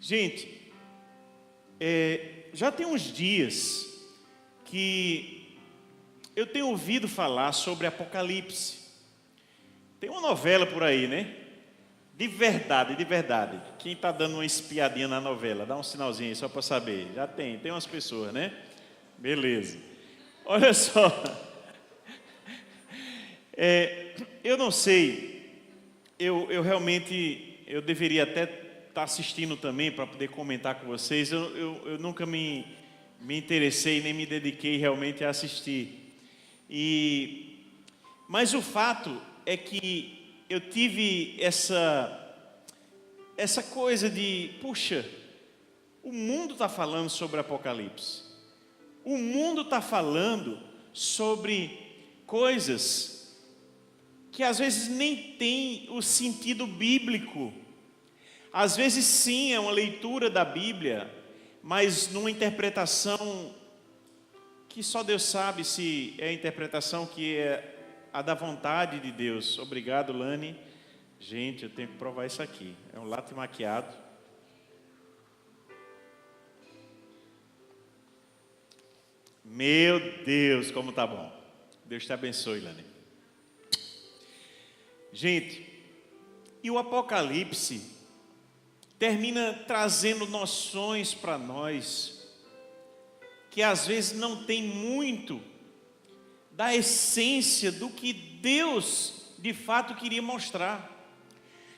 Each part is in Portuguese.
Gente, já tem uns dias que eu tenho ouvido falar sobre Apocalipse. Tem uma novela por aí, né? De verdade, de verdade. Quem está dando uma espiadinha na novela, dá um sinalzinho aí só para saber. Já tem umas pessoas, né? Beleza. Olha só. Eu não sei, eu realmente, eu deveria até estar assistindo também para poder comentar com vocês. Eu nunca me interessei nem me dediquei realmente a assistir. Mas o fato é que eu tive essa coisa de, puxa, o mundo está falando sobre Apocalipse. O mundo está falando sobre coisas que às vezes nem tem o sentido bíblico. Às vezes sim, é uma leitura da Bíblia, mas numa interpretação que só Deus sabe se é a interpretação que é a da vontade de Deus. Obrigado, Lani. Gente, eu tenho que provar isso aqui. É um latte macchiato. Meu Deus, como tá bom. Deus te abençoe, Lani. Gente, e o Apocalipse termina trazendo noções para nós que às vezes não tem muito da essência do que Deus de fato queria mostrar.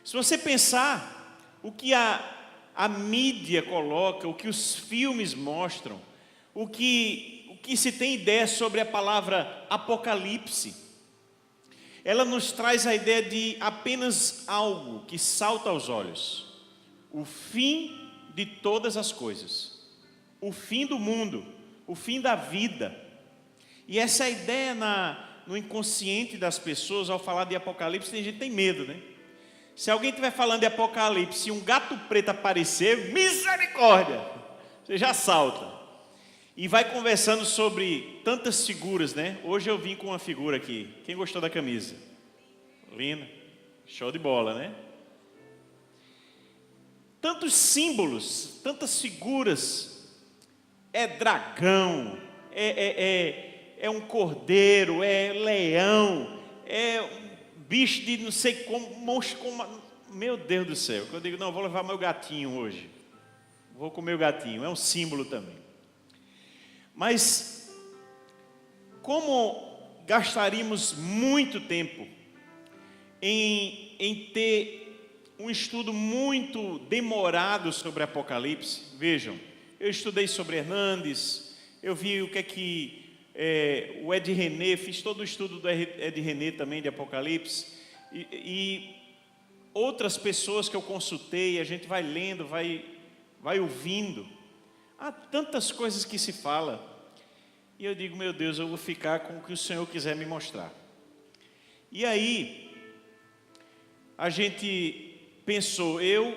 Se você pensar o que a mídia coloca, o que os filmes mostram, o que se tem ideia sobre a palavra Apocalipse, ela nos traz a ideia de apenas algo que salta aos olhos: o fim de todas as coisas, o fim do mundo, o fim da vida. E essa ideia no inconsciente das pessoas, ao falar de Apocalipse, tem gente que tem medo, né? Se alguém estiver falando de Apocalipse e um gato preto aparecer, misericórdia, você já salta. E vai conversando sobre tantas figuras, né? Hoje eu vim com uma figura aqui. Quem gostou da camisa? Linda. Show de bola, né? Tantos símbolos, tantas figuras. É dragão, é um cordeiro, é leão, é um bicho de não sei como, monstro como... Meu Deus do céu. Eu digo, não, vou levar meu gatinho hoje. Vou comer o gatinho, é um símbolo também. Mas, como gastaríamos muito tempo em ter um estudo muito demorado sobre Apocalipse? Vejam, eu estudei sobre Hernandes, eu vi o que o Ed René, fiz todo o estudo do Ed René também de Apocalipse, e outras pessoas que eu consultei, a gente vai lendo, vai ouvindo. Há tantas coisas que se fala, e eu digo, meu Deus, eu vou ficar com o que o Senhor quiser me mostrar. E aí, a gente pensou, eu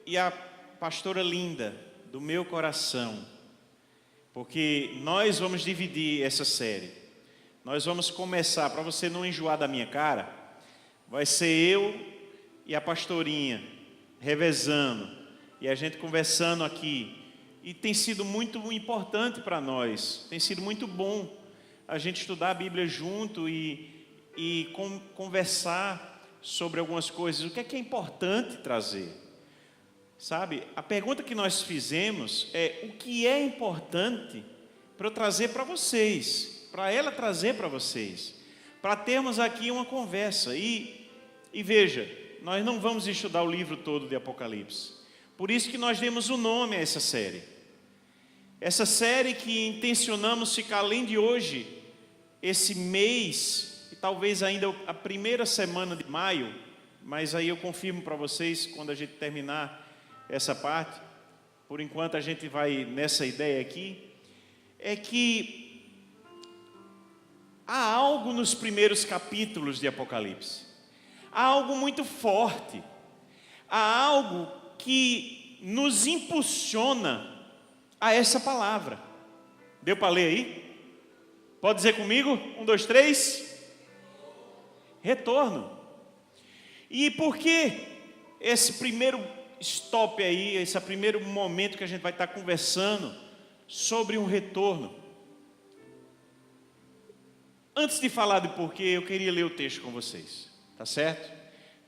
e a pastora Linda, do meu coração, porque nós vamos dividir essa série. Nós vamos começar, para você não enjoar da minha cara, vai ser eu e a pastorinha revezando, e a gente conversando aqui. E tem sido muito importante para nós, tem sido muito bom a gente estudar a Bíblia junto e conversar sobre algumas coisas. O que é importante trazer? Sabe, a pergunta que nós fizemos é: o que é importante para eu trazer para vocês, para ela trazer para vocês, para termos aqui uma conversa. E veja, nós não vamos estudar o livro todo de Apocalipse, por isso que nós demos o nome a essa série. Essa série que intencionamos ficar além de hoje, esse mês, e talvez ainda a primeira semana de maio, mas aí eu confirmo para vocês quando a gente terminar essa parte. Por enquanto a gente vai nessa ideia aqui, é que há algo nos primeiros capítulos de Apocalipse, há algo muito forte, há algo que nos impulsiona a essa palavra. Deu para ler aí? Pode dizer comigo? 1, 2, 3. Retorno. E por que esse primeiro stop aí, esse é o primeiro momento que a gente vai estar conversando sobre um retorno. Antes de falar do porquê, eu queria ler o texto com vocês, tá certo?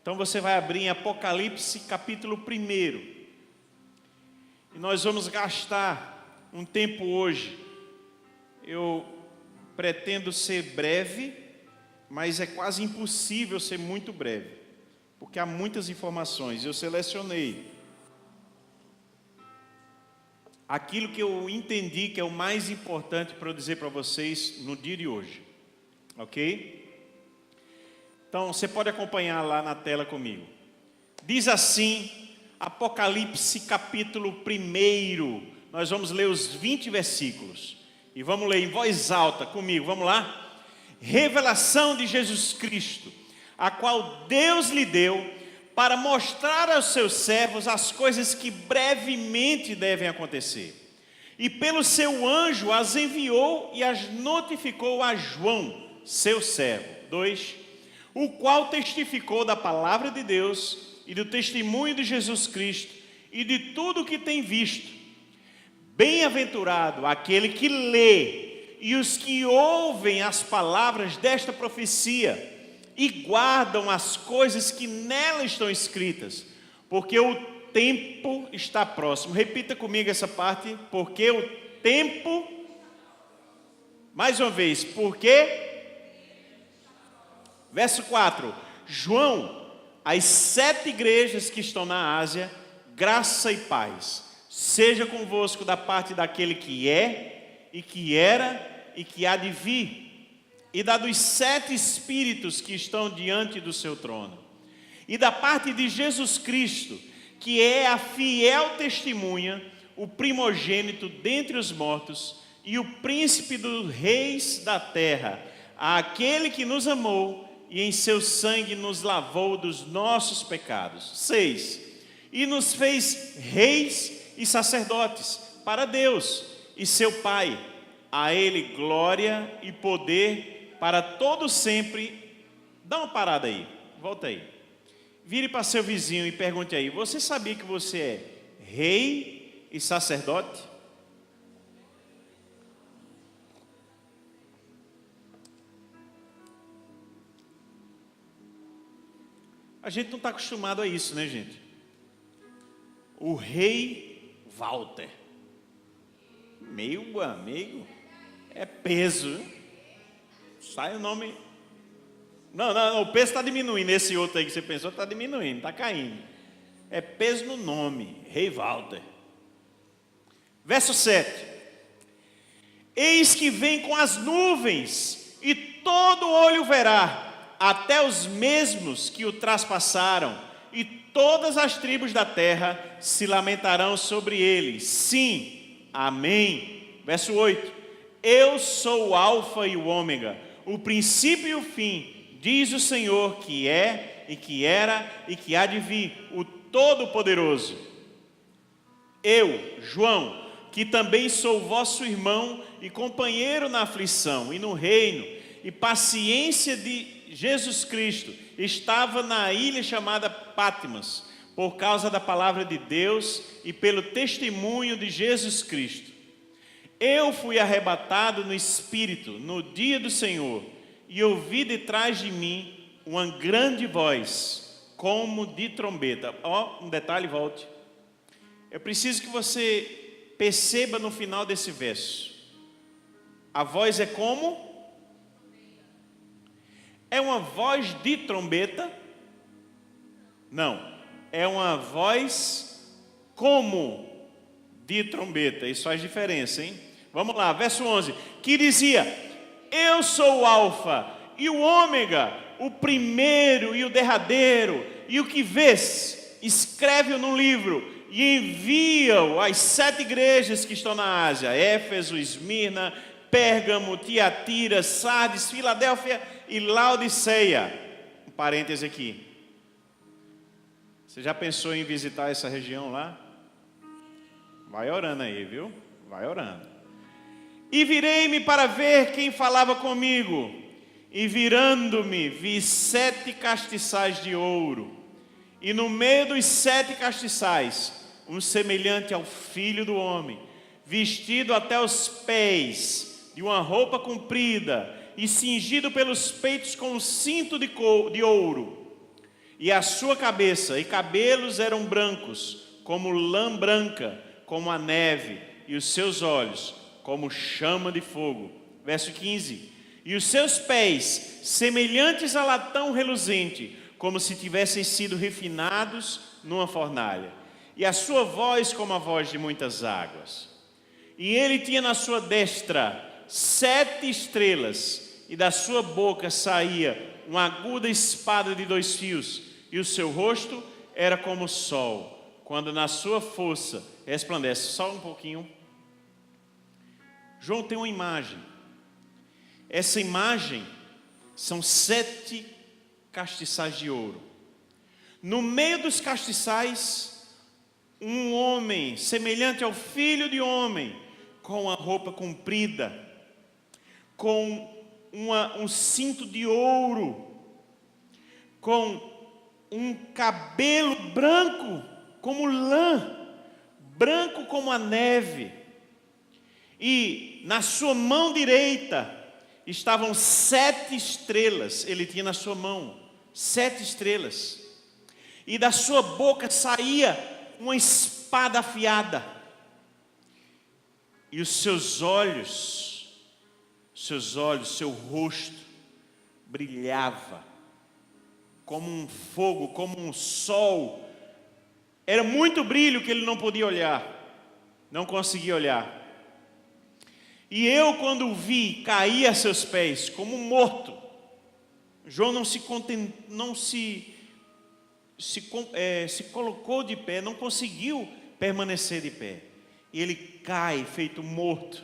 Então você vai abrir em Apocalipse capítulo 1. E nós vamos gastar um tempo hoje. Eu pretendo ser breve, mas é quase impossível ser muito breve, porque há muitas informações. Eu selecionei aquilo que eu entendi que é o mais importante para eu dizer para vocês no dia de hoje, ok? Então você pode acompanhar lá na tela comigo. Diz assim, Apocalipse capítulo 1, nós vamos ler os 20 versículos, e vamos ler em voz alta comigo, vamos lá? Revelação de Jesus Cristo, a qual Deus lhe deu para mostrar aos seus servos as coisas que brevemente devem acontecer. E pelo seu anjo as enviou e as notificou a João, seu servo. 2. O qual testificou da palavra de Deus e do testemunho de Jesus Cristo e de tudo o que tem visto. Bem-aventurado aquele que lê e os que ouvem as palavras desta profecia e guardam as coisas que nela estão escritas, porque o tempo está próximo. Repita comigo essa parte, porque o tempo, mais uma vez, porque, verso 4, João, as 7 igrejas que estão na Ásia, graça e paz, seja convosco da parte daquele que é, e que era, e que há de vir, e da dos 7 espíritos que estão diante do seu trono, e da parte de Jesus Cristo, que é a fiel testemunha, o primogênito dentre os mortos, e o príncipe dos reis da terra, aquele que nos amou, e em seu sangue nos lavou dos nossos pecados. 6. E nos fez reis e sacerdotes para Deus e seu Pai. A Ele glória e poder para todo sempre. Dá uma parada aí, volta aí. Vire para seu vizinho e pergunte aí: você sabia que você é rei e sacerdote? A gente não está acostumado a isso, né, gente? O rei Walter. Meu amigo, é peso. Sai o nome. Não, o peso está diminuindo. Esse outro aí que você pensou está diminuindo, está caindo. É peso no nome, rei Walter. Verso 7. Eis que vem com as nuvens, e todo olho verá, até os mesmos que o traspassaram, e todas as tribos da terra se lamentarão sobre ele. Sim, amém. Verso 8. Eu sou o alfa e o ômega, o princípio e o fim, diz o Senhor, que é, e que era, e que há de vir, o Todo-Poderoso. Eu, João, que também sou vosso irmão e companheiro na aflição e no reino e paciência de Jesus Cristo, estava na ilha chamada Patmos, por causa da palavra de Deus e pelo testemunho de Jesus Cristo. Eu fui arrebatado no Espírito no dia do Senhor, e ouvi de trás de mim uma grande voz, como de trombeta. Um detalhe, volte. Eu preciso que você perceba no final desse verso. A voz é como? É uma voz de trombeta? Não. É uma voz como de trombeta. Isso faz diferença, hein? Vamos lá, verso 11. Que dizia: eu sou o alfa e o ômega, o primeiro e o derradeiro, e o que vês, escreve-o num livro e envia-o às 7 igrejas que estão na Ásia: Éfeso, Esmirna, Pérgamo, Tiatira, Sardes, Filadélfia e Laodiceia. Um parêntese aqui. Você já pensou em visitar essa região lá? Vai orando aí, viu? Vai orando. E virei-me para ver quem falava comigo, e virando-me vi 7 castiçais de ouro, E no meio dos 7 castiçais, um semelhante ao Filho do Homem, vestido até os pés de uma roupa comprida e cingido pelos peitos com um cinto de ouro. E a sua cabeça e cabelos eram brancos, como lã branca, como a neve, e os seus olhos, como chama de fogo. Verso 15. E os seus pés, semelhantes a latão reluzente, como se tivessem sido refinados numa fornalha. E a sua voz como a voz de muitas águas. E ele tinha na sua destra 7 estrelas, e da sua boca saía uma aguda espada de 2 fios, e o seu rosto era como o sol, quando na sua força resplandece. Só um pouquinho. João tem uma imagem. Essa imagem são 7 castiçais de ouro. No meio dos castiçais, um homem semelhante ao Filho de Homem, com a roupa comprida, com um cinto de ouro, com um cabelo branco como lã, branco como a neve, e na sua mão direita estavam 7 estrelas. Ele tinha na sua mão 7 estrelas, e da sua boca saía uma espada afiada, e os seus olhos, seu rosto brilhava como um fogo, como um sol. Era muito brilho que ele não podia olhar, não conseguia olhar. E eu, quando o vi, caí a seus pés como morto. João não se colocou de pé, não conseguiu permanecer de pé. E ele cai feito morto,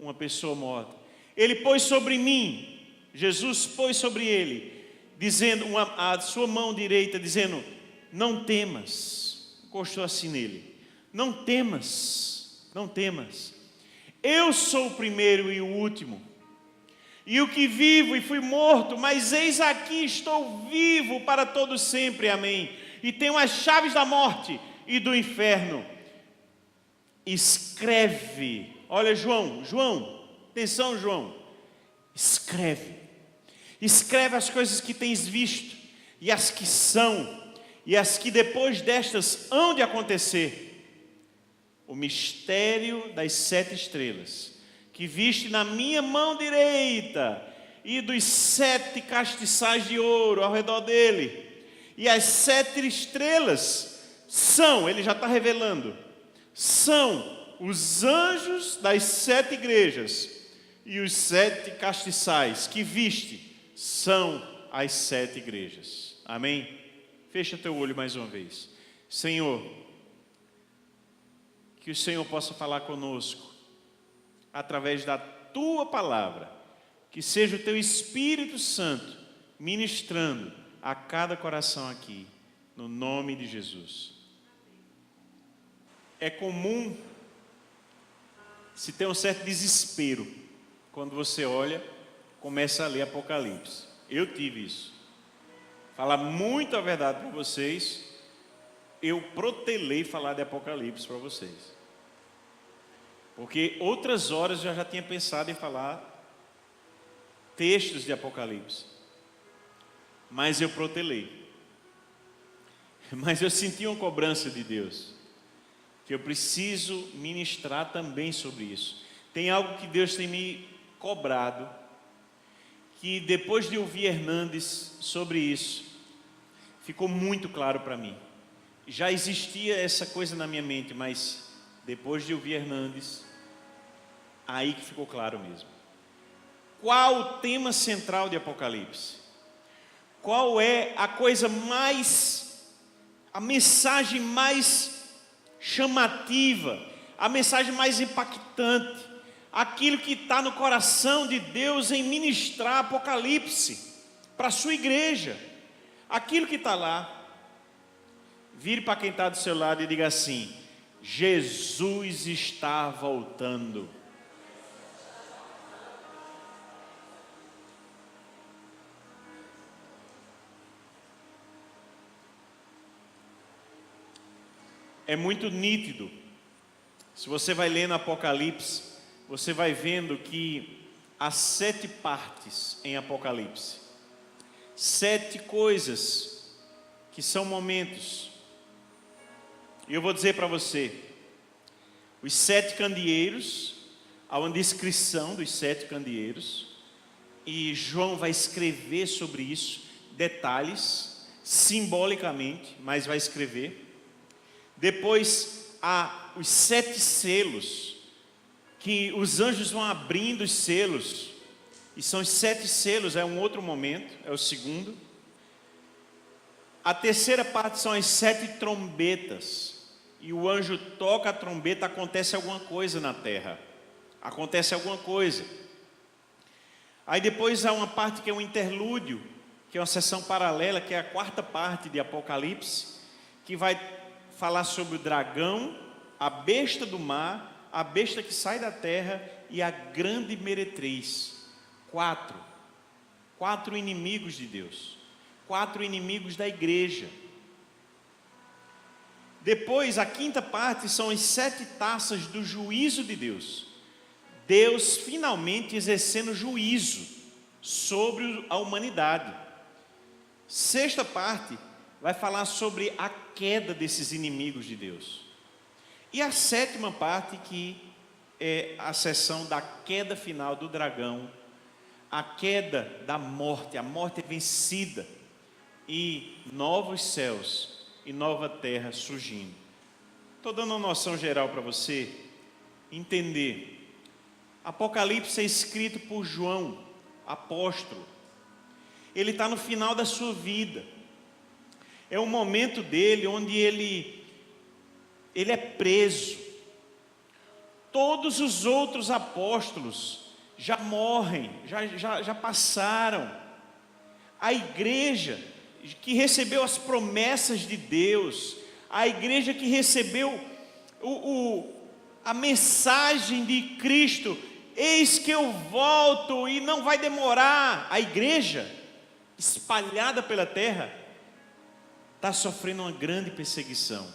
uma pessoa morta. Ele pôs sobre mim, Jesus pôs sobre ele, dizendo, a sua mão direita, dizendo: não temas. Encostou assim nele: não temas, não temas. Eu sou o primeiro e o último, e o que vivo e fui morto, mas eis aqui estou vivo para todo sempre, amém. E tenho as chaves da morte e do inferno. Escreve. Olha, João, atenção, João. Escreve as coisas que tens visto, e as que são, e as que depois destas hão de acontecer. O mistério das 7 estrelas, que viste na minha mão direita, e dos 7 castiçais de ouro ao redor dele. E as 7 estrelas são, ele já está revelando, são os anjos das 7 igrejas, e os 7 castiçais que viste são as 7 igrejas. Amém? Fecha teu olho mais uma vez. Senhor, que o Senhor possa falar conosco através da tua palavra, que seja o teu Espírito Santo ministrando a cada coração aqui, no nome de Jesus. É comum se ter um certo desespero quando você olha, começa a ler Apocalipse. Eu tive isso. Falar muito a verdade para vocês, eu protelei falar de Apocalipse para vocês. Porque outras horas eu já tinha pensado em falar textos de Apocalipse. Mas eu protelei. Mas eu senti uma cobrança de Deus, que eu preciso ministrar também sobre isso. Tem algo que Deus tem me cobrado, que depois de ouvir Hernandes sobre isso, ficou muito claro para mim. Já existia essa coisa na minha mente, mas depois de ouvir Hernandes, aí que ficou claro mesmo. Qual o tema central de Apocalipse? Qual é a coisa mais, a mensagem mais chamativa, a mensagem mais impactante, aquilo que está no coração de Deus em ministrar Apocalipse para a sua igreja, aquilo que está lá? Vire para quem está do seu lado e diga assim: Jesus está voltando. é muito nítido. Se você vai ler no Apocalipse, você vai vendo que há 7 partes em Apocalipse. 7 coisas que são momentos. E eu vou dizer para você, os 7 candeeiros, há uma descrição dos 7 candeeiros, e João vai escrever sobre isso, detalhes, simbolicamente, mas vai escrever. Depois há os 7 selos, que os anjos vão abrindo os selos, e são os 7 selos, é um outro momento, é o segundo. A terceira parte são as 7 trombetas, e o anjo toca a trombeta, acontece alguma coisa na terra, acontece alguma coisa. Aí depois há uma parte que é um interlúdio, que é uma sessão paralela, que é a 4ª parte de Apocalipse, que vai falar sobre o dragão, a besta do mar, a besta que sai da terra e a grande meretriz. 4 inimigos de Deus, 4 inimigos da igreja. Depois, a 5ª parte são as 7 taças do juízo de Deus. Deus finalmente exercendo juízo sobre a humanidade. 6ª parte vai falar sobre a queda desses inimigos de Deus. E a 7ª parte, que é a sessão da queda final do dragão, a queda da morte, a morte é vencida, e novos céus e nova terra surgindo. Estou dando uma noção geral para você entender. Apocalipse é escrito por João, apóstolo. Ele está no final da sua vida. É um momento dele onde ele é preso. Todos os outros apóstolos já morrem, já passaram. A igreja que recebeu as promessas de Deus, a igreja que recebeu a mensagem de Cristo, eis que eu volto e não vai demorar. A igreja espalhada pela terra está sofrendo uma grande perseguição.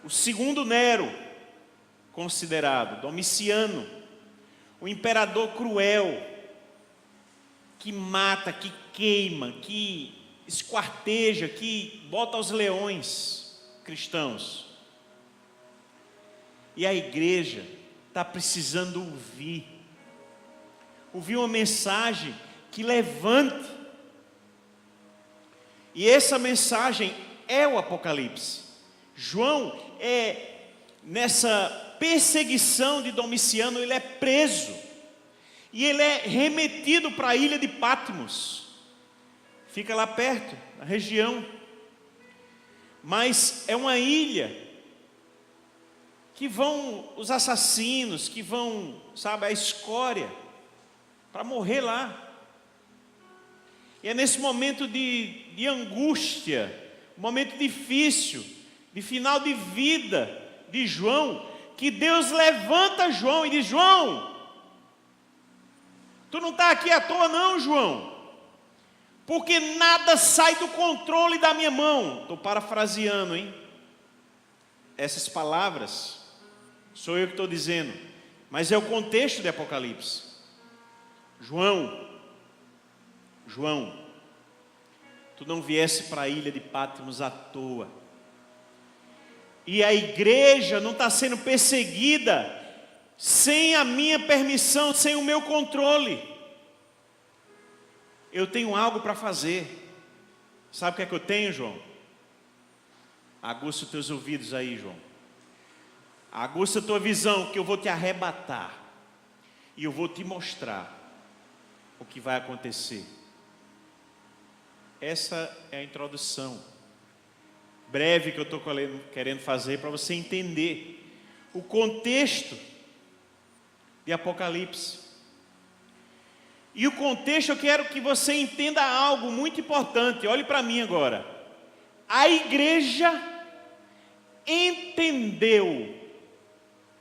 O segundo Nero, considerado Domiciano, o imperador cruel, que mata, que queima, que esquarteja, que bota aos leões cristãos. E a igreja está precisando ouvir uma mensagem que levante. E essa mensagem é o Apocalipse. João nessa perseguição de Domiciano, ele é preso. E ele é remetido para a ilha de Patmos. Fica lá perto, na região. Mas é uma ilha que vão os assassinos, que vão, a escória, para morrer lá. E é nesse momento de angústia, momento difícil, de final de vida de João, que Deus levanta João e diz: João, tu não está aqui à toa não, João, porque nada sai do controle da minha mão. Estou parafraseando, hein? Essas palavras sou eu que estou dizendo, mas é o contexto de Apocalipse. João, tu não viesse para a ilha de Patmos à toa. E a igreja não está sendo perseguida sem a minha permissão, sem o meu controle. Eu tenho algo para fazer. Sabe o que é que eu tenho, João? Aguça os teus ouvidos aí, João. Aguça a tua visão, que eu vou te arrebatar. E eu vou te mostrar o que vai acontecer. Essa é a introdução breve que eu estou querendo fazer para você entender o contexto de Apocalipse. E o contexto, eu quero que você entenda algo muito importante. Olhe para mim agora. A igreja entendeu,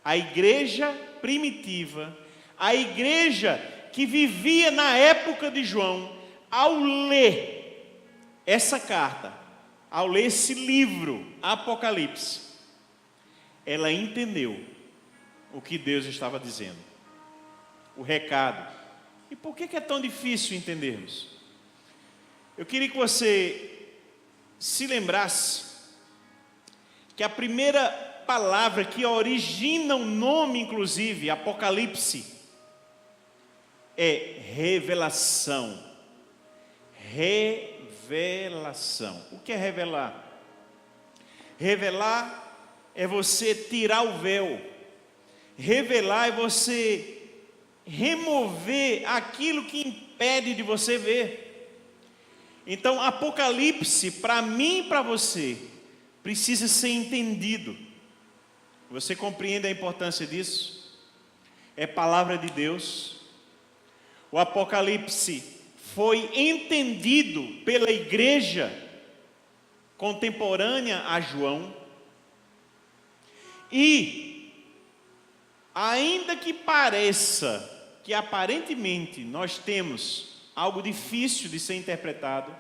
a igreja primitiva, a igreja que vivia na época de João, ao ler essa carta, ao ler esse livro, Apocalipse, ela entendeu o que Deus estava dizendo, o recado. E por que é tão difícil entendermos? Eu queria que você se lembrasse que a primeira palavra que origina o nome, inclusive, Apocalipse, é revelação. Revelação. O que é revelar? Revelar é você tirar o véu. Revelar é você remover aquilo que impede de você ver. Então, Apocalipse, para mim e para você, precisa ser entendido. Você compreende a importância disso? É palavra de Deus. O Apocalipse foi entendido pela igreja contemporânea a João. E, ainda que pareça que aparentemente nós temos algo difícil de ser interpretado,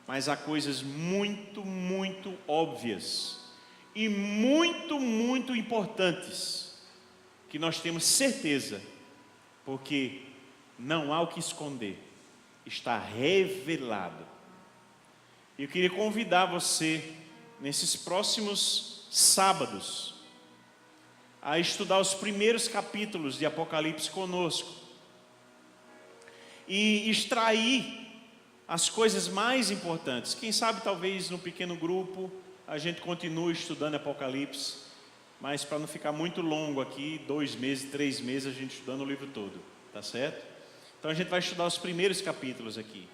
mas há coisas muito, muito óbvias e muito, muito importantes que nós temos certeza, porque não há o que esconder, está revelado. Eu queria convidar você, nesses próximos sábados, a estudar os primeiros capítulos de Apocalipse conosco e extrair as coisas mais importantes. Quem sabe talvez no pequeno grupo a gente continue estudando Apocalipse, mas para não ficar muito longo aqui, 2 meses, 3 meses, a gente estudando o livro todo, tá certo? Então a gente vai estudar os primeiros capítulos aqui.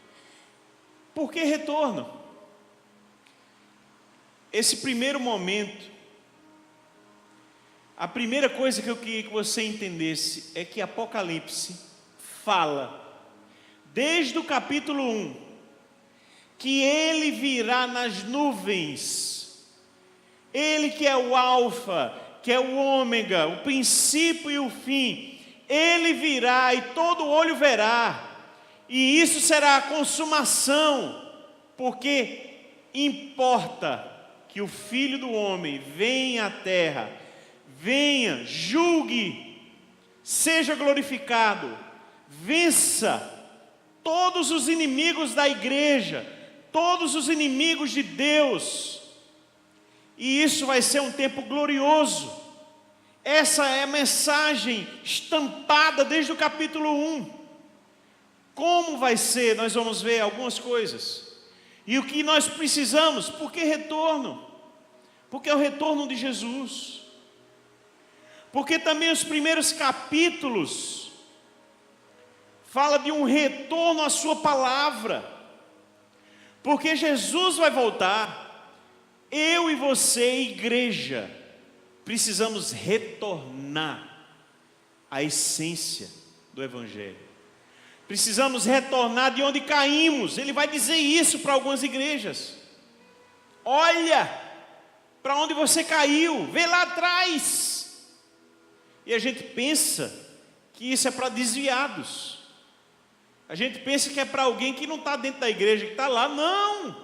Por que retorno? Esse primeiro momento, a primeira coisa que eu queria que você entendesse é que Apocalipse fala, desde o capítulo 1, que ele virá nas nuvens. Ele que é o alfa, que é o ômega, o princípio e o fim. Ele virá e todo olho verá. E isso será a consumação, porque importa que o Filho do Homem venha à terra, venha, julgue, seja glorificado, vença todos os inimigos da igreja, todos os inimigos de Deus. E isso vai ser um tempo glorioso. Essa é a mensagem estampada desde o capítulo 1. Como vai ser? Nós vamos ver algumas coisas. E o que nós precisamos? Por que retorno? Porque é o retorno de Jesus. Porque também os primeiros capítulos fala de um retorno à sua palavra. Porque Jesus vai voltar. Eu e você, igreja, precisamos retornar à essência do Evangelho. Precisamos retornar de onde caímos. Ele vai dizer isso para algumas igrejas. Olha para onde você caiu, vê lá atrás. E a gente pensa que isso é para desviados. A gente pensa que é para alguém que não está dentro da igreja, que está lá. Não!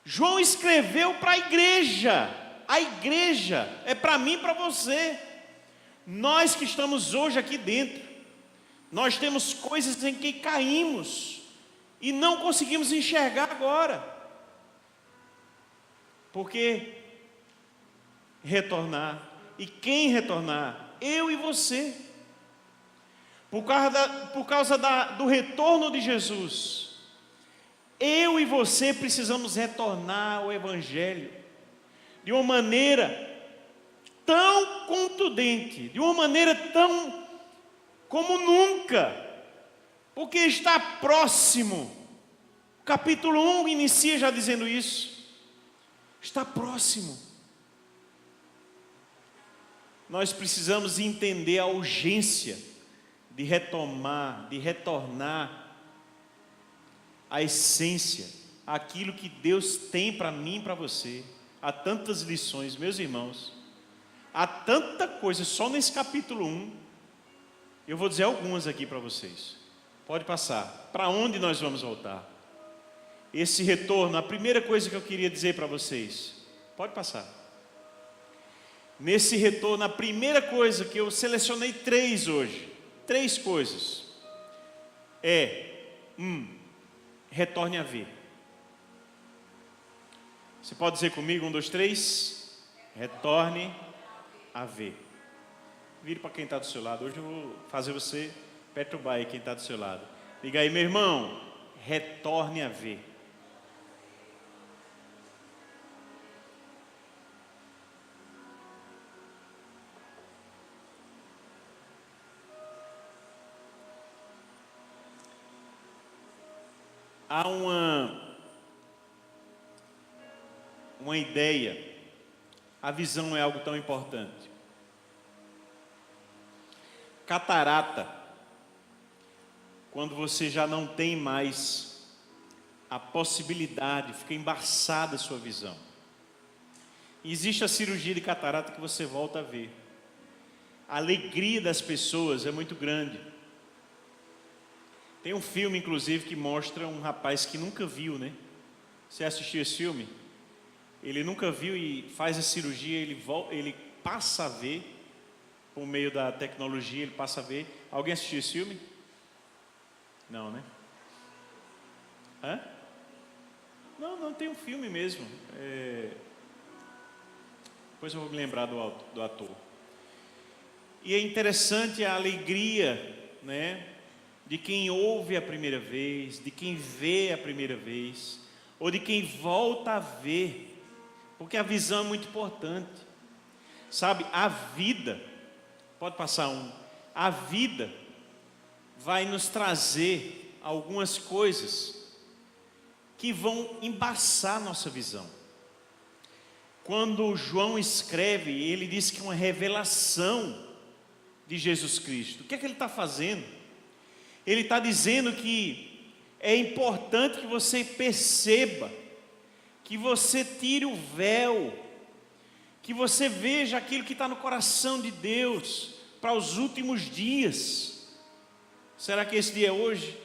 João escreveu para a igreja. A igreja é para mim e para você. Nós que estamos hoje aqui dentro, nós temos coisas em que caímos e não conseguimos enxergar agora. Porque retornar, e quem retornar? Eu e você. Por causa do retorno de Jesus, eu e você precisamos retornar ao Evangelho de uma maneira tão contundente, de uma maneira tão como nunca, porque está próximo. O capítulo 1 inicia já dizendo isso. Está próximo. Nós precisamos entender a urgência de retomar, de retornar à essência, aquilo que Deus tem para mim e para você. Há tantas lições, meus irmãos, há tanta coisa só nesse capítulo 1. Eu vou dizer algumas aqui para vocês. Pode passar. Para onde nós vamos voltar? esse retorno, a primeira coisa que eu queria dizer para vocês, pode passar. Nesse retorno, a primeira coisa que eu selecionei 3 hoje, 3 coisas, retorne a ver. Você pode dizer comigo, 1, 2, 3, retorne a ver. Vire para quem está do seu lado, hoje eu vou fazer você perturbar aí quem está do seu lado. Diga aí, meu irmão, retorne a ver. Há uma ideia, a visão é algo tão importante. Catarata, quando você já não tem mais a possibilidade, fica embaçada a sua visão. E existe a cirurgia de catarata que você volta a ver. A alegria das pessoas é muito grande. Tem um filme, inclusive, que mostra um rapaz que nunca viu, né? Você assistiu esse filme? Ele nunca viu e faz a cirurgia, ele passa a ver, por meio da tecnologia, ele passa a ver. Alguém assistiu esse filme? Não, né? Hã? Não, tem um filme mesmo. Depois eu vou me lembrar do ator. E é interessante a alegria, né? De quem ouve a primeira vez, de quem vê a primeira vez, ou de quem volta a ver, porque a visão é muito importante. Sabe, a vida, pode passar a vida vai nos trazer algumas coisas que vão embaçar nossa visão. Quando João escreve, ele diz que é uma revelação de Jesus Cristo. O que é que ele está fazendo? Ele está dizendo que é importante que você perceba, que você tire o véu, que você veja aquilo que está no coração de Deus para os últimos dias. Será que esse dia é hoje?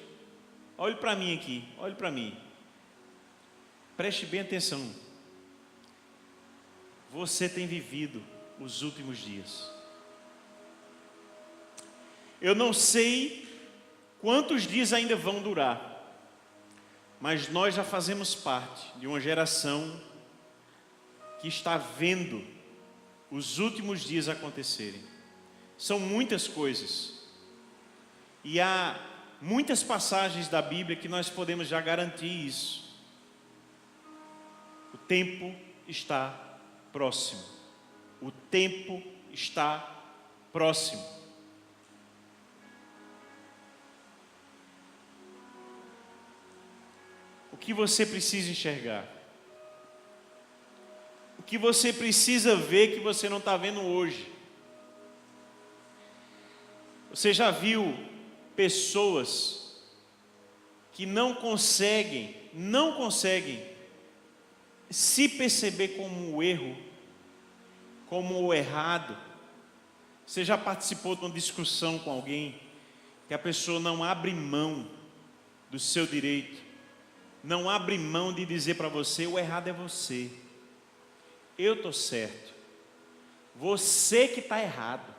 Olhe para mim aqui, olhe para mim. Preste bem atenção. Você tem vivido os últimos dias. Eu não sei quantos dias ainda vão durar, mas nós já fazemos parte de uma geração que está vendo os últimos dias acontecerem. São muitas coisas, e há muitas passagens da Bíblia que nós podemos já garantir isso. O tempo está próximo. O tempo está próximo. O que você precisa enxergar? O que você precisa ver que você não está vendo hoje? Você já viu pessoas que não conseguem se perceber como o erro, como o errado? Você já participou de uma discussão com alguém que a pessoa não abre mão do seu direito? Não abre mão de dizer para você, o errado é você. Eu estou certo. Você que está errado.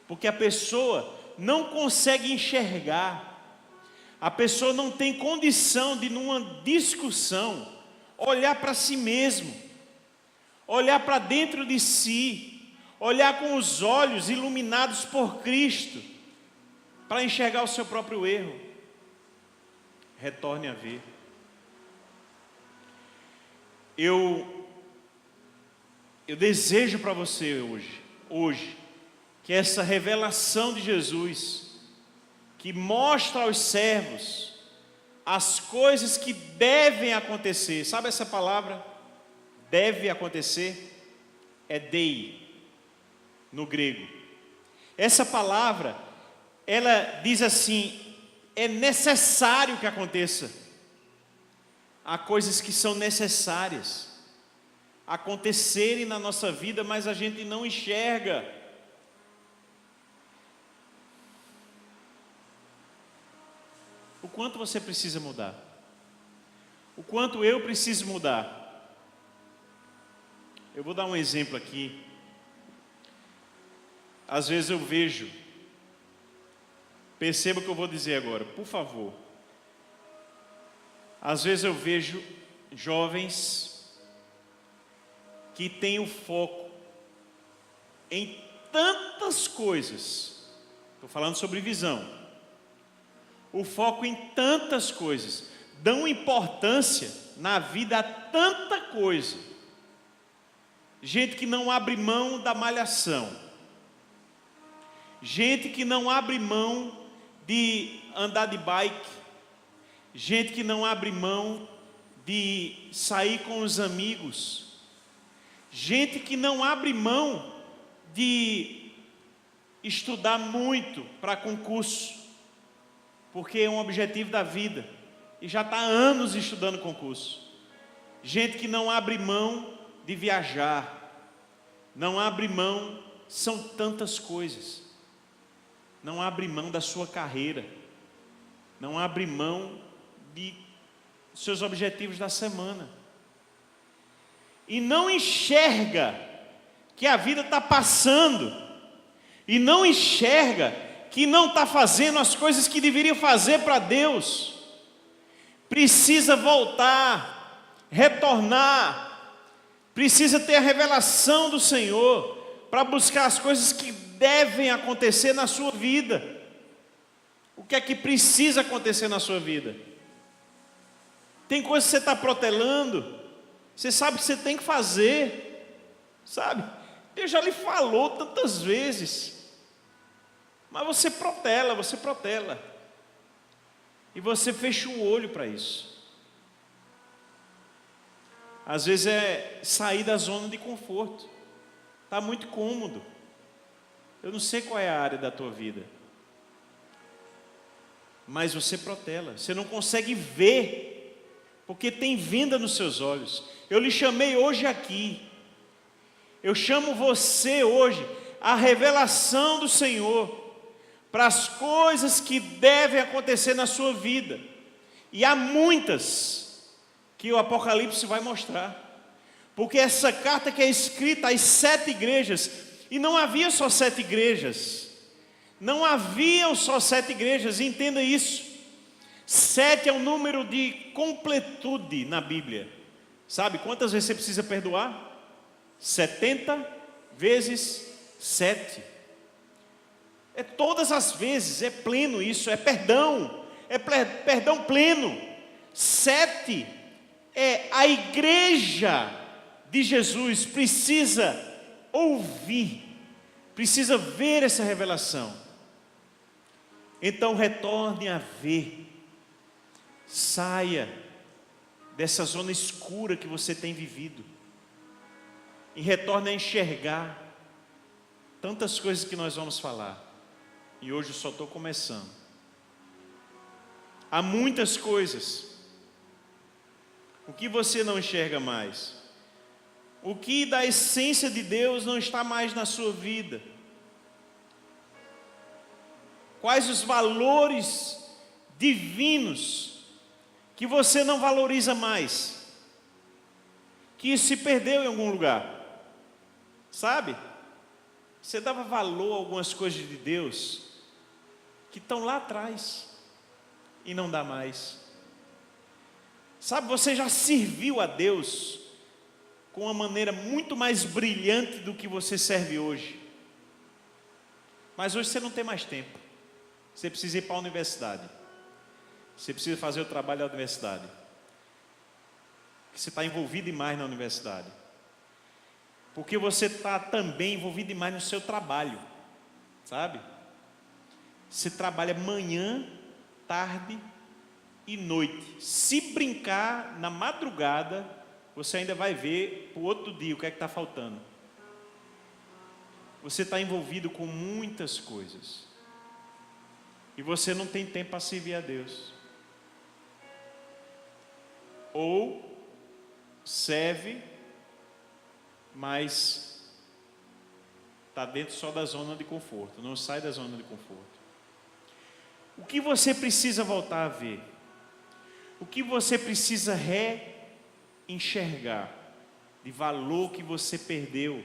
Porque a pessoa não consegue enxergar. A pessoa não tem condição de, numa discussão, olhar para si mesmo. Olhar para dentro de si. Olhar com os olhos iluminados por Cristo. Para enxergar o seu próprio erro. Retorne a ver. Eu desejo para você hoje, que essa revelação de Jesus, que mostra aos servos as coisas que devem acontecer. Sabe essa palavra? Deve acontecer? É dei, no grego. Essa palavra, ela diz assim, é necessário que aconteça. Há coisas que são necessárias acontecerem na nossa vida, mas a gente não enxerga. O quanto você precisa mudar? O quanto eu preciso mudar. Eu vou dar um exemplo aqui. Às vezes eu vejo, perceba o que eu vou dizer agora, por favor. Às vezes eu vejo jovens que têm o foco em tantas coisas. Estou falando sobre visão. O foco em tantas coisas. Dão importância na vida a tanta coisa. Gente que não abre mão da malhação. Gente que não abre mão de andar de bike. Gente que não abre mão de sair com os amigos. Gente que não abre mão de estudar muito para concurso, porque é um objetivo da vida, e já está há anos estudando concurso. Gente que não abre mão de viajar, não abre mão, são tantas coisas. Não abre mão da sua carreira, não abre mão de seus objetivos da semana, e não enxerga que a vida está passando, e não enxerga que não está fazendo as coisas que deveria fazer para Deus. Precisa voltar, retornar, precisa ter a revelação do Senhor, para buscar as coisas que devem acontecer na sua vida. O que é que precisa acontecer na sua vida? Tem coisas que você está protelando, você sabe que você tem que fazer, sabe? Deus já lhe falou tantas vezes, mas você protela, e você fecha o olho para isso. Às vezes é sair da zona de conforto, está muito cômodo. Eu não sei qual é a área da tua vida, mas você protela, você não consegue ver, porque tem venda nos seus olhos. Eu lhe chamei hoje aqui, eu chamo você hoje, a revelação do Senhor, para as coisas que devem acontecer na sua vida, e há muitas, que o Apocalipse vai mostrar, porque essa carta que é escrita às 7 igrejas, e não havia só 7 igrejas, não haviam só 7 igrejas, entenda isso, 7 é um número de completude na Bíblia. Sabe quantas vezes você precisa perdoar? 70 vezes 7. É todas as vezes, é pleno isso, é perdão pleno. 7 é a igreja de Jesus precisa ouvir, precisa ver essa revelação. Então retorne a ver, saia dessa zona escura que você tem vivido, e retorne a enxergar tantas coisas que nós vamos falar, e hoje eu só estou começando. Há muitas coisas. O que você não enxerga mais? O que da essência de Deus não está mais na sua vida? Quais os valores divinos que você não valoriza mais, que se perdeu em algum lugar? Sabe? Você dava valor a algumas coisas de Deus que estão lá atrás e não dá mais. Sabe, você já serviu a Deus com uma maneira muito mais brilhante do que você serve hoje, mas hoje você não tem mais tempo. Você precisa ir para a universidade, você precisa fazer o trabalho da universidade, você está envolvido demais na universidade, porque você está também envolvido demais no seu trabalho, sabe? Você trabalha manhã, tarde e noite. Se brincar na madrugada, você ainda vai ver para o outro dia o que é que está faltando. Você está envolvido com muitas coisas, e você não tem tempo para servir a Deus. Ou serve, mas está dentro só da zona de conforto, não sai da zona de conforto. O que você precisa voltar a ver? O que você precisa reenxergar de valor que você perdeu,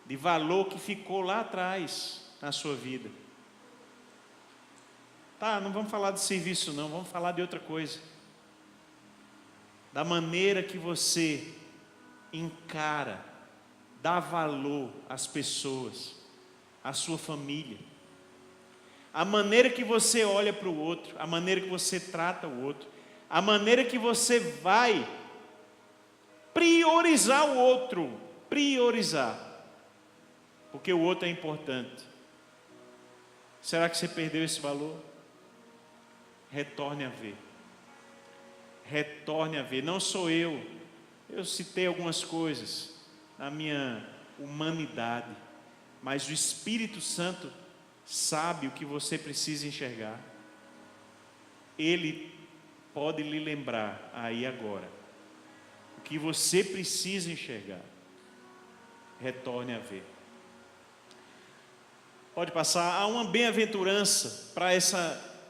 de valor que ficou lá atrás na sua vida. Tá, não vamos falar de serviço não, vamos falar de outra coisa. Da maneira que você encara, dá valor às pessoas, à sua família. A maneira que você olha para o outro, a maneira que você trata o outro, a maneira que você vai priorizar o outro, priorizar. Porque o outro é importante. Será que você perdeu esse valor? Retorne a ver. Retorne a ver. Não sou eu. Eu citei algumas coisas na minha humanidade, mas o Espírito Santo sabe o que você precisa enxergar. Ele pode lhe lembrar aí agora o que você precisa enxergar. Retorne a ver. Pode passar. Há uma bem-aventurança para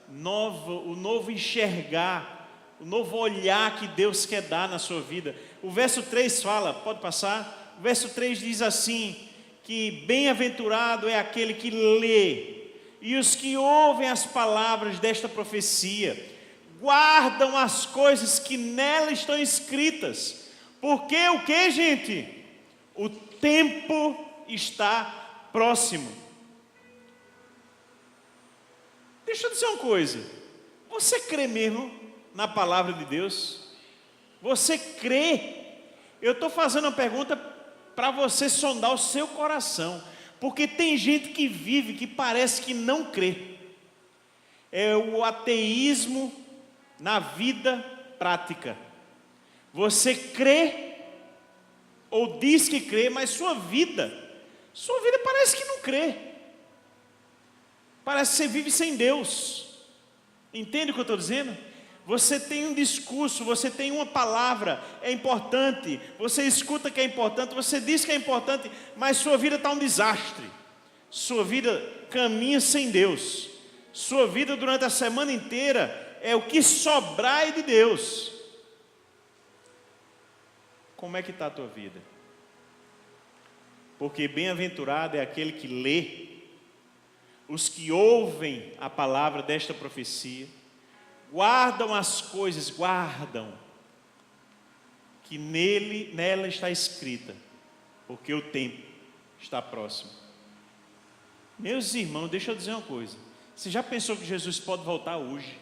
o novo enxergar, o novo olhar que Deus quer dar na sua vida. O verso 3 fala, pode passar. O verso 3 diz assim, que bem-aventurado é aquele que lê, e os que ouvem as palavras desta profecia, guardam as coisas que nela estão escritas, porque o que, gente? O tempo está próximo. Deixa eu dizer uma coisa, você crê mesmo na palavra de Deus? Você crê? Eu estou fazendo uma pergunta para você sondar o seu coração, porque tem gente que vive que parece que não crê. É o ateísmo na vida prática. Você crê ou diz que crê, mas sua vida parece que não crê. Parece que você vive sem Deus. Entende o que eu estou dizendo? Você tem um discurso, você tem uma palavra, é importante, você escuta que é importante, você diz que é importante, mas sua vida está um desastre. Sua vida caminha sem Deus. Sua vida durante a semana inteira é o que sobrar de Deus. Como é que está a tua vida? Porque bem-aventurado é aquele que lê, os que ouvem a palavra desta profecia, guardam as coisas, que nela está escrita, porque o tempo está próximo. Meus irmãos, deixa eu dizer uma coisa, você já pensou que Jesus pode voltar hoje?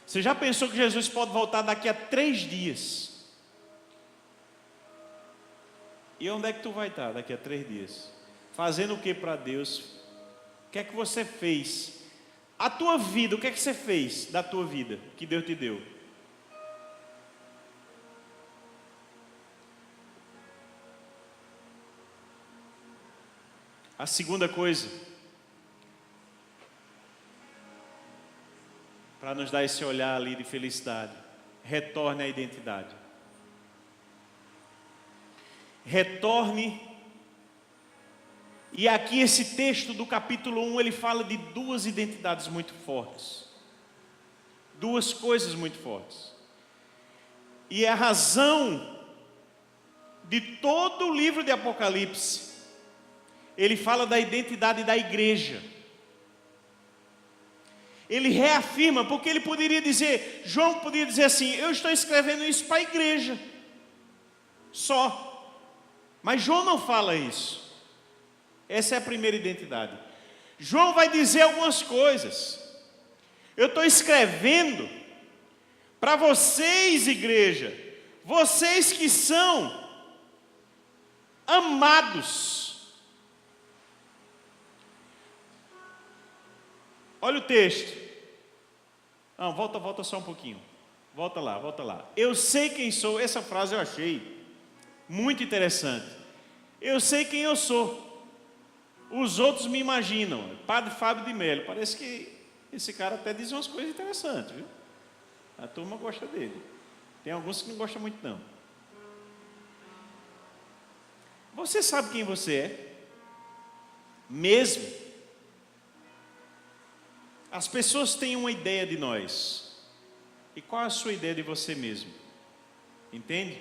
Você já pensou que Jesus pode voltar daqui a 3 dias? E onde é que tu vai estar daqui a 3 dias? Fazendo o que para Deus? O que é que você fez? A tua vida, o que é que você fez da tua vida que Deus te deu? A segunda coisa, para nos dar esse olhar ali de felicidade, retorne à identidade. Retorne. E aqui esse texto do capítulo 1, ele fala de 2 identidades muito fortes. 2 coisas muito fortes. E a razão de todo o livro de Apocalipse, ele fala da identidade da igreja. Ele reafirma, porque ele poderia dizer, João poderia dizer assim, eu estou escrevendo isso para a igreja, só. Mas João não fala isso. Essa é a primeira identidade. João vai dizer algumas coisas. Eu estou escrevendo para vocês, igreja, vocês que são amados. Olha o texto. Não, volta só um pouquinho. Volta lá. Eu sei quem sou. Essa frase eu achei muito interessante. Eu sei quem eu sou. Os outros me imaginam. Padre Fábio de Mello. Parece que esse cara até diz umas coisas interessantes, viu? A turma gosta dele. Tem alguns que não gostam muito, não. Você sabe quem você é? Mesmo? As pessoas têm uma ideia de nós. E qual é a sua ideia de você mesmo? Entende?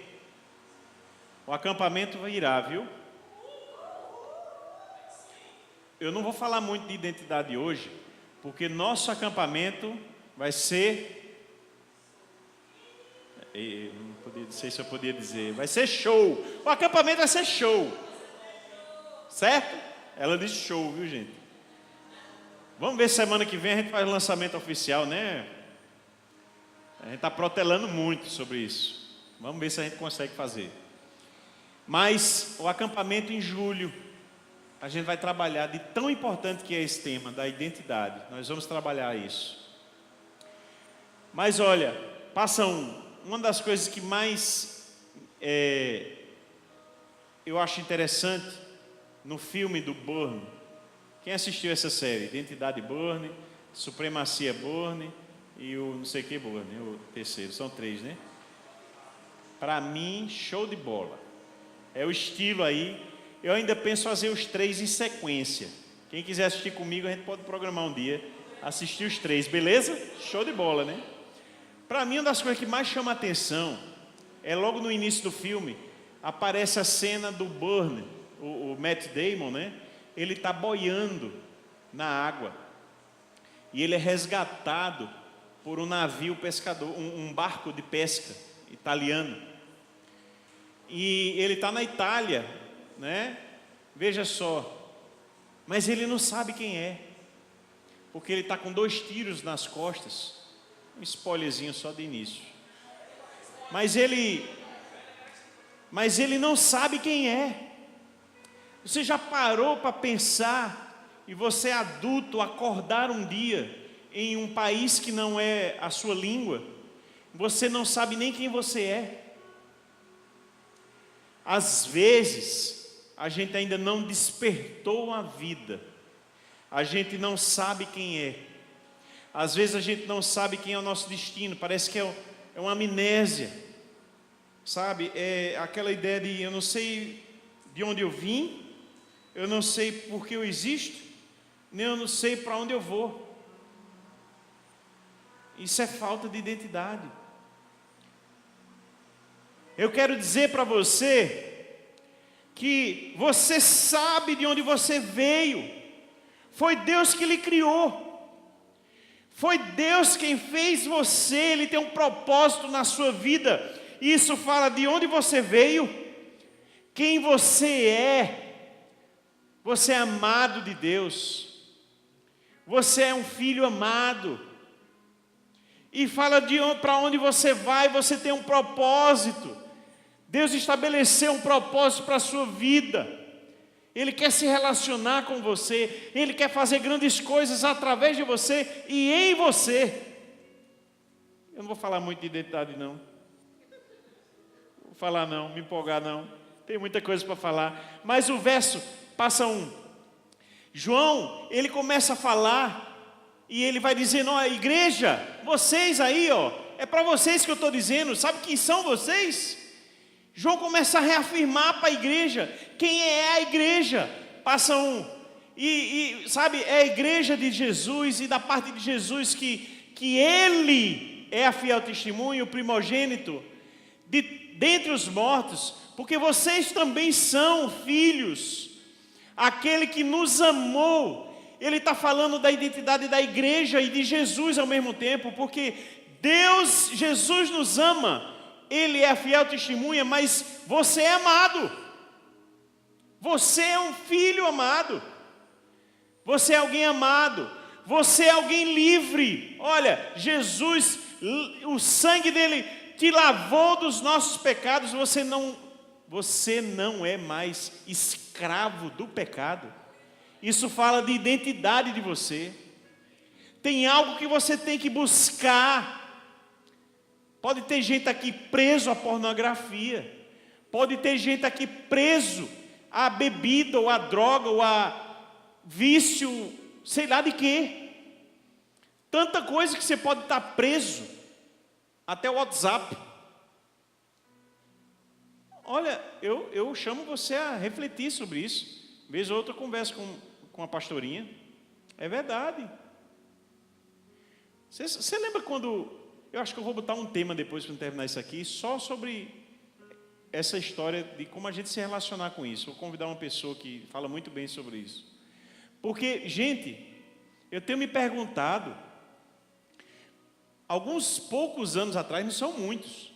O acampamento irá, viu? Eu não vou falar muito de identidade hoje, porque nosso acampamento vai ser... não sei se eu podia dizer. Vai ser show. O acampamento vai ser show. Certo? Ela disse show, viu, gente? Vamos ver semana que vem a gente faz o lançamento oficial, né? A gente está protelando muito sobre isso. Vamos ver se a gente consegue fazer. Mas o acampamento em julho, a gente vai trabalhar de tão importante que é esse tema da identidade. Nós vamos trabalhar isso. Mas olha, uma das coisas que mais eu acho interessante no filme do Bourne. Quem assistiu essa série? Identidade Bourne, Supremacia Bourne e o não sei que Bourne, o terceiro. São 3, né? Para mim, show de bola. É o estilo aí. Eu ainda penso fazer os 3 em sequência. Quem quiser assistir comigo, a gente pode programar um dia, assistir os 3, beleza? Show de bola, né? Para mim, uma das coisas que mais chama a atenção é logo no início do filme, aparece a cena do Bourne, o Matt Damon, né? Ele está boiando na água e ele é resgatado por um navio pescador, um barco de pesca italiano. E ele está na Itália, né? Veja só, mas ele não sabe quem é, porque ele está com 2 tiros nas costas. Um spoilerzinho só de início. Mas ele não sabe quem é. Você já parou para pensar, e você adulto, acordar um dia em um país que não é a sua língua, você não sabe nem quem você é? Às vezes, a gente ainda não despertou a vida, a gente não sabe quem é, às vezes a gente não sabe quem é o nosso destino, parece que é uma amnésia, sabe? É aquela ideia de eu não sei de onde eu vim, eu não sei por que eu existo, nem eu não sei para onde eu vou. Isso é falta de identidade. Eu quero dizer para você que você sabe de onde você veio. Foi Deus que lhe criou. Foi Deus quem fez você. Ele tem um propósito na sua vida. Isso fala de onde você veio, quem você é. Você é amado de Deus. Você é um filho amado. E fala de para onde você vai, você tem um propósito. Deus estabeleceu um propósito para a sua vida. Ele quer se relacionar com você. Ele quer fazer grandes coisas através de você e em você. Eu não vou falar muito de identidade, não. Vou falar não, me empolgar não. Tem muita coisa para falar. Mas o verso passa João, ele começa a falar e ele vai dizendo, ó, igreja, vocês aí, ó, é para vocês que eu estou dizendo. Sabe quem são vocês? João começa a reafirmar para a igreja quem é a igreja. Passa sabe, é a igreja de Jesus, e da parte de Jesus que ele é a fiel testemunha, o primogênito dentre os mortos, porque vocês também são filhos, aquele que nos amou. Ele está falando da identidade da igreja e de Jesus ao mesmo tempo, porque Jesus nos ama. Ele é a fiel testemunha, mas você é amado. Você é um filho amado. Você é alguém amado. Você é alguém livre. Olha, Jesus, o sangue dele te lavou dos nossos pecados. Você não é mais escravo do pecado. Isso fala de identidade de você. Tem algo que você tem que buscar. Pode ter gente aqui preso à pornografia. Pode ter gente aqui preso à bebida, ou à droga, ou a vício, sei lá de quê. Tanta coisa que você pode estar preso. Até o WhatsApp. Olha, eu chamo você a refletir sobre isso. Vez ou outra eu converso com a pastorinha. É verdade. Você lembra quando... Eu acho que eu vou botar um tema depois para terminar isso aqui, só sobre essa história de como a gente se relacionar com isso. Vou convidar uma pessoa que fala muito bem sobre isso. Porque, gente, eu tenho me perguntado, alguns poucos anos atrás, não são muitos,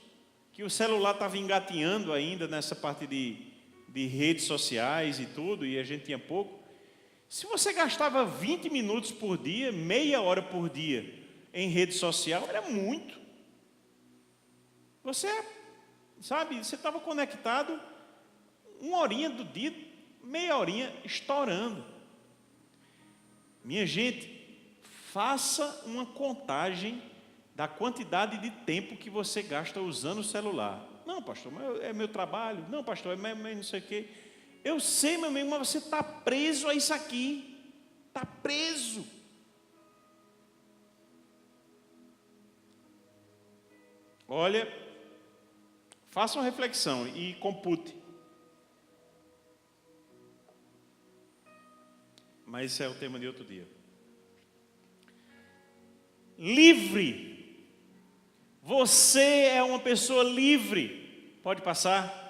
que o celular estava engatinhando ainda nessa parte de redes sociais e tudo, e a gente tinha pouco. Se você gastava 20 minutos por dia, meia hora por dia em rede social, era muito. Você, sabe, você estava conectado uma horinha do dia, meia horinha estourando. Minha gente, faça uma contagem da quantidade de tempo que você gasta usando o celular. Não, pastor, mas é meu trabalho. Não, pastor, é não sei o quê. Eu sei, meu amigo, mas você está preso a isso aqui. Está preso. Olha, faça uma reflexão e compute. Mas esse é o tema de outro dia. Livre. Você é uma pessoa livre. Pode passar.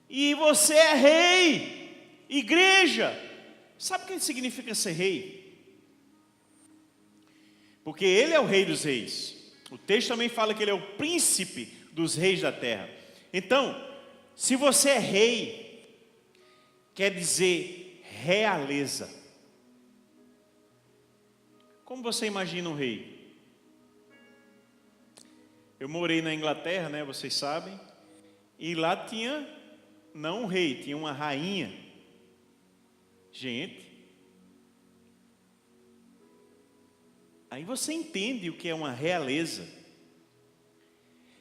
E você é rei. Igreja. Sabe o que significa ser rei? Porque ele é o rei dos reis. O texto também fala que ele é o príncipe dos reis da terra. Então, se você é rei, quer dizer realeza. Como você imagina um rei? Eu morei na Inglaterra, né, vocês sabem, e lá tinha, não um rei, tinha uma rainha. Gente, aí você entende o que é uma realeza.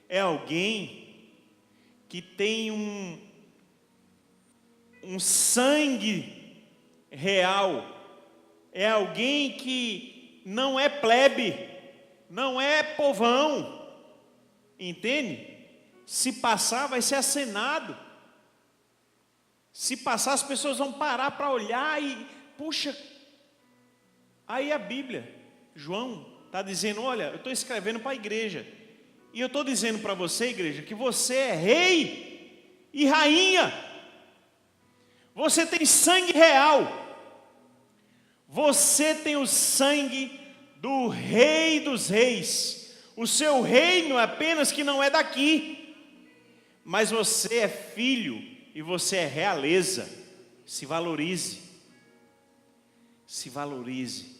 É alguém que tem um sangue real. É alguém que não é plebe, não é povão. Entende? Se passar, vai ser acenado. Se passar, as pessoas vão parar para olhar e, puxa, aí a Bíblia, João, está dizendo, olha, eu estou escrevendo para a igreja, e eu estou dizendo para você, igreja, que você é rei e rainha, você tem sangue real, você tem o sangue do Rei dos Reis, o seu reino apenas que não é daqui, mas você é filho e você é realeza. Se valorize, se valorize.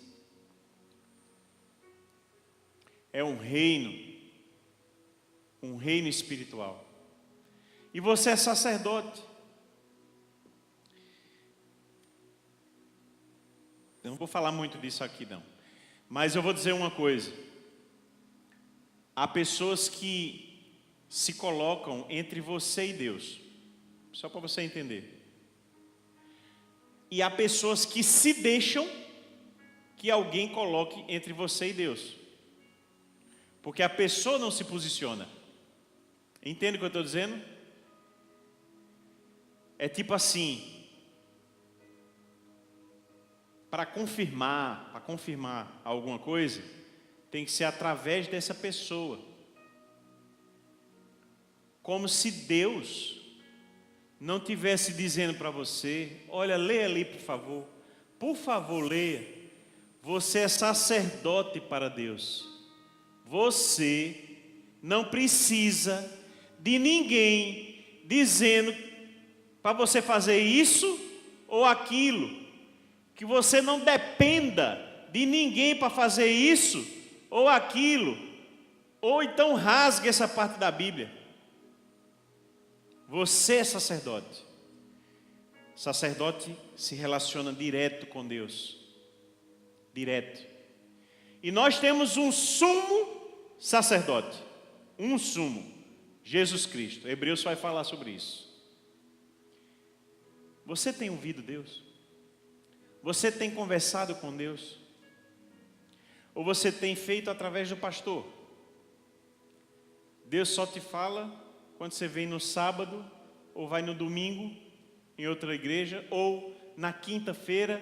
É um reino espiritual. E você é sacerdote. Eu não vou falar muito disso aqui não, mas eu vou dizer uma coisa. Há pessoas que se colocam entre você e Deus, só para você entender. E há pessoas que se deixam que alguém coloque entre você e Deus, porque a pessoa não se posiciona. Entende o que eu estou dizendo? É tipo assim, para confirmar alguma coisa, tem que ser através dessa pessoa. Como se Deus não tivesse dizendo para você, olha, leia ali por favor leia, você é sacerdote para Deus, você não precisa de ninguém dizendo para você fazer isso ou aquilo, que você não dependa de ninguém para fazer isso ou aquilo, ou então rasgue essa parte da Bíblia. Você é sacerdote. Sacerdote se relaciona direto com Deus. Direto. E nós temos um sumo sacerdote. Um sumo. Jesus Cristo. Hebreus vai falar sobre isso. Você tem ouvido Deus? Você tem conversado com Deus? Ou você tem feito através do pastor? Deus só te fala quando você vem no sábado, ou vai no domingo, em outra igreja, ou na quinta-feira,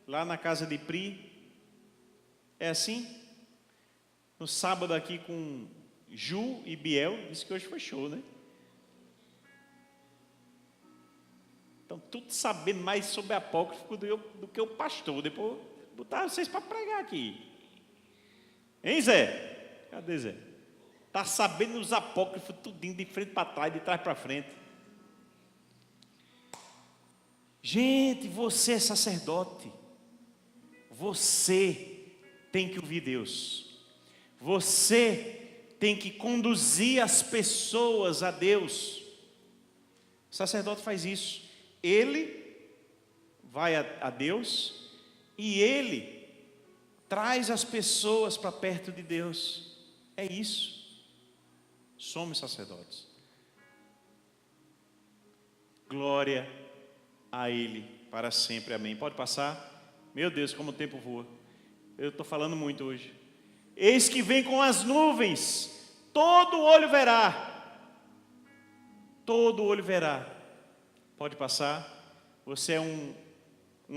lá na casa de Pri. É assim? no sábado aqui com Ju e Biel, disse que hoje foi show, né? Então, tudo sabendo mais sobre apócrifo do que o pastor. Depois, botar vocês para pregar aqui. Hein, Zé? Cadê Zé? Está sabendo os apócrifos tudinho, de frente para trás, de trás para frente. Gente, você é sacerdote. Você tem que ouvir Deus. Você tem que conduzir as pessoas a Deus. O sacerdote faz isso. Ele vai a Deus e ele traz as pessoas para perto de Deus. É isso. Somos sacerdotes. Glória a Ele para sempre. Amém. Pode passar? Meu Deus, como o tempo voa. Eu estou falando muito hoje. Eis que vem com as nuvens, todo olho verá. Todo olho verá. Pode passar? Você é um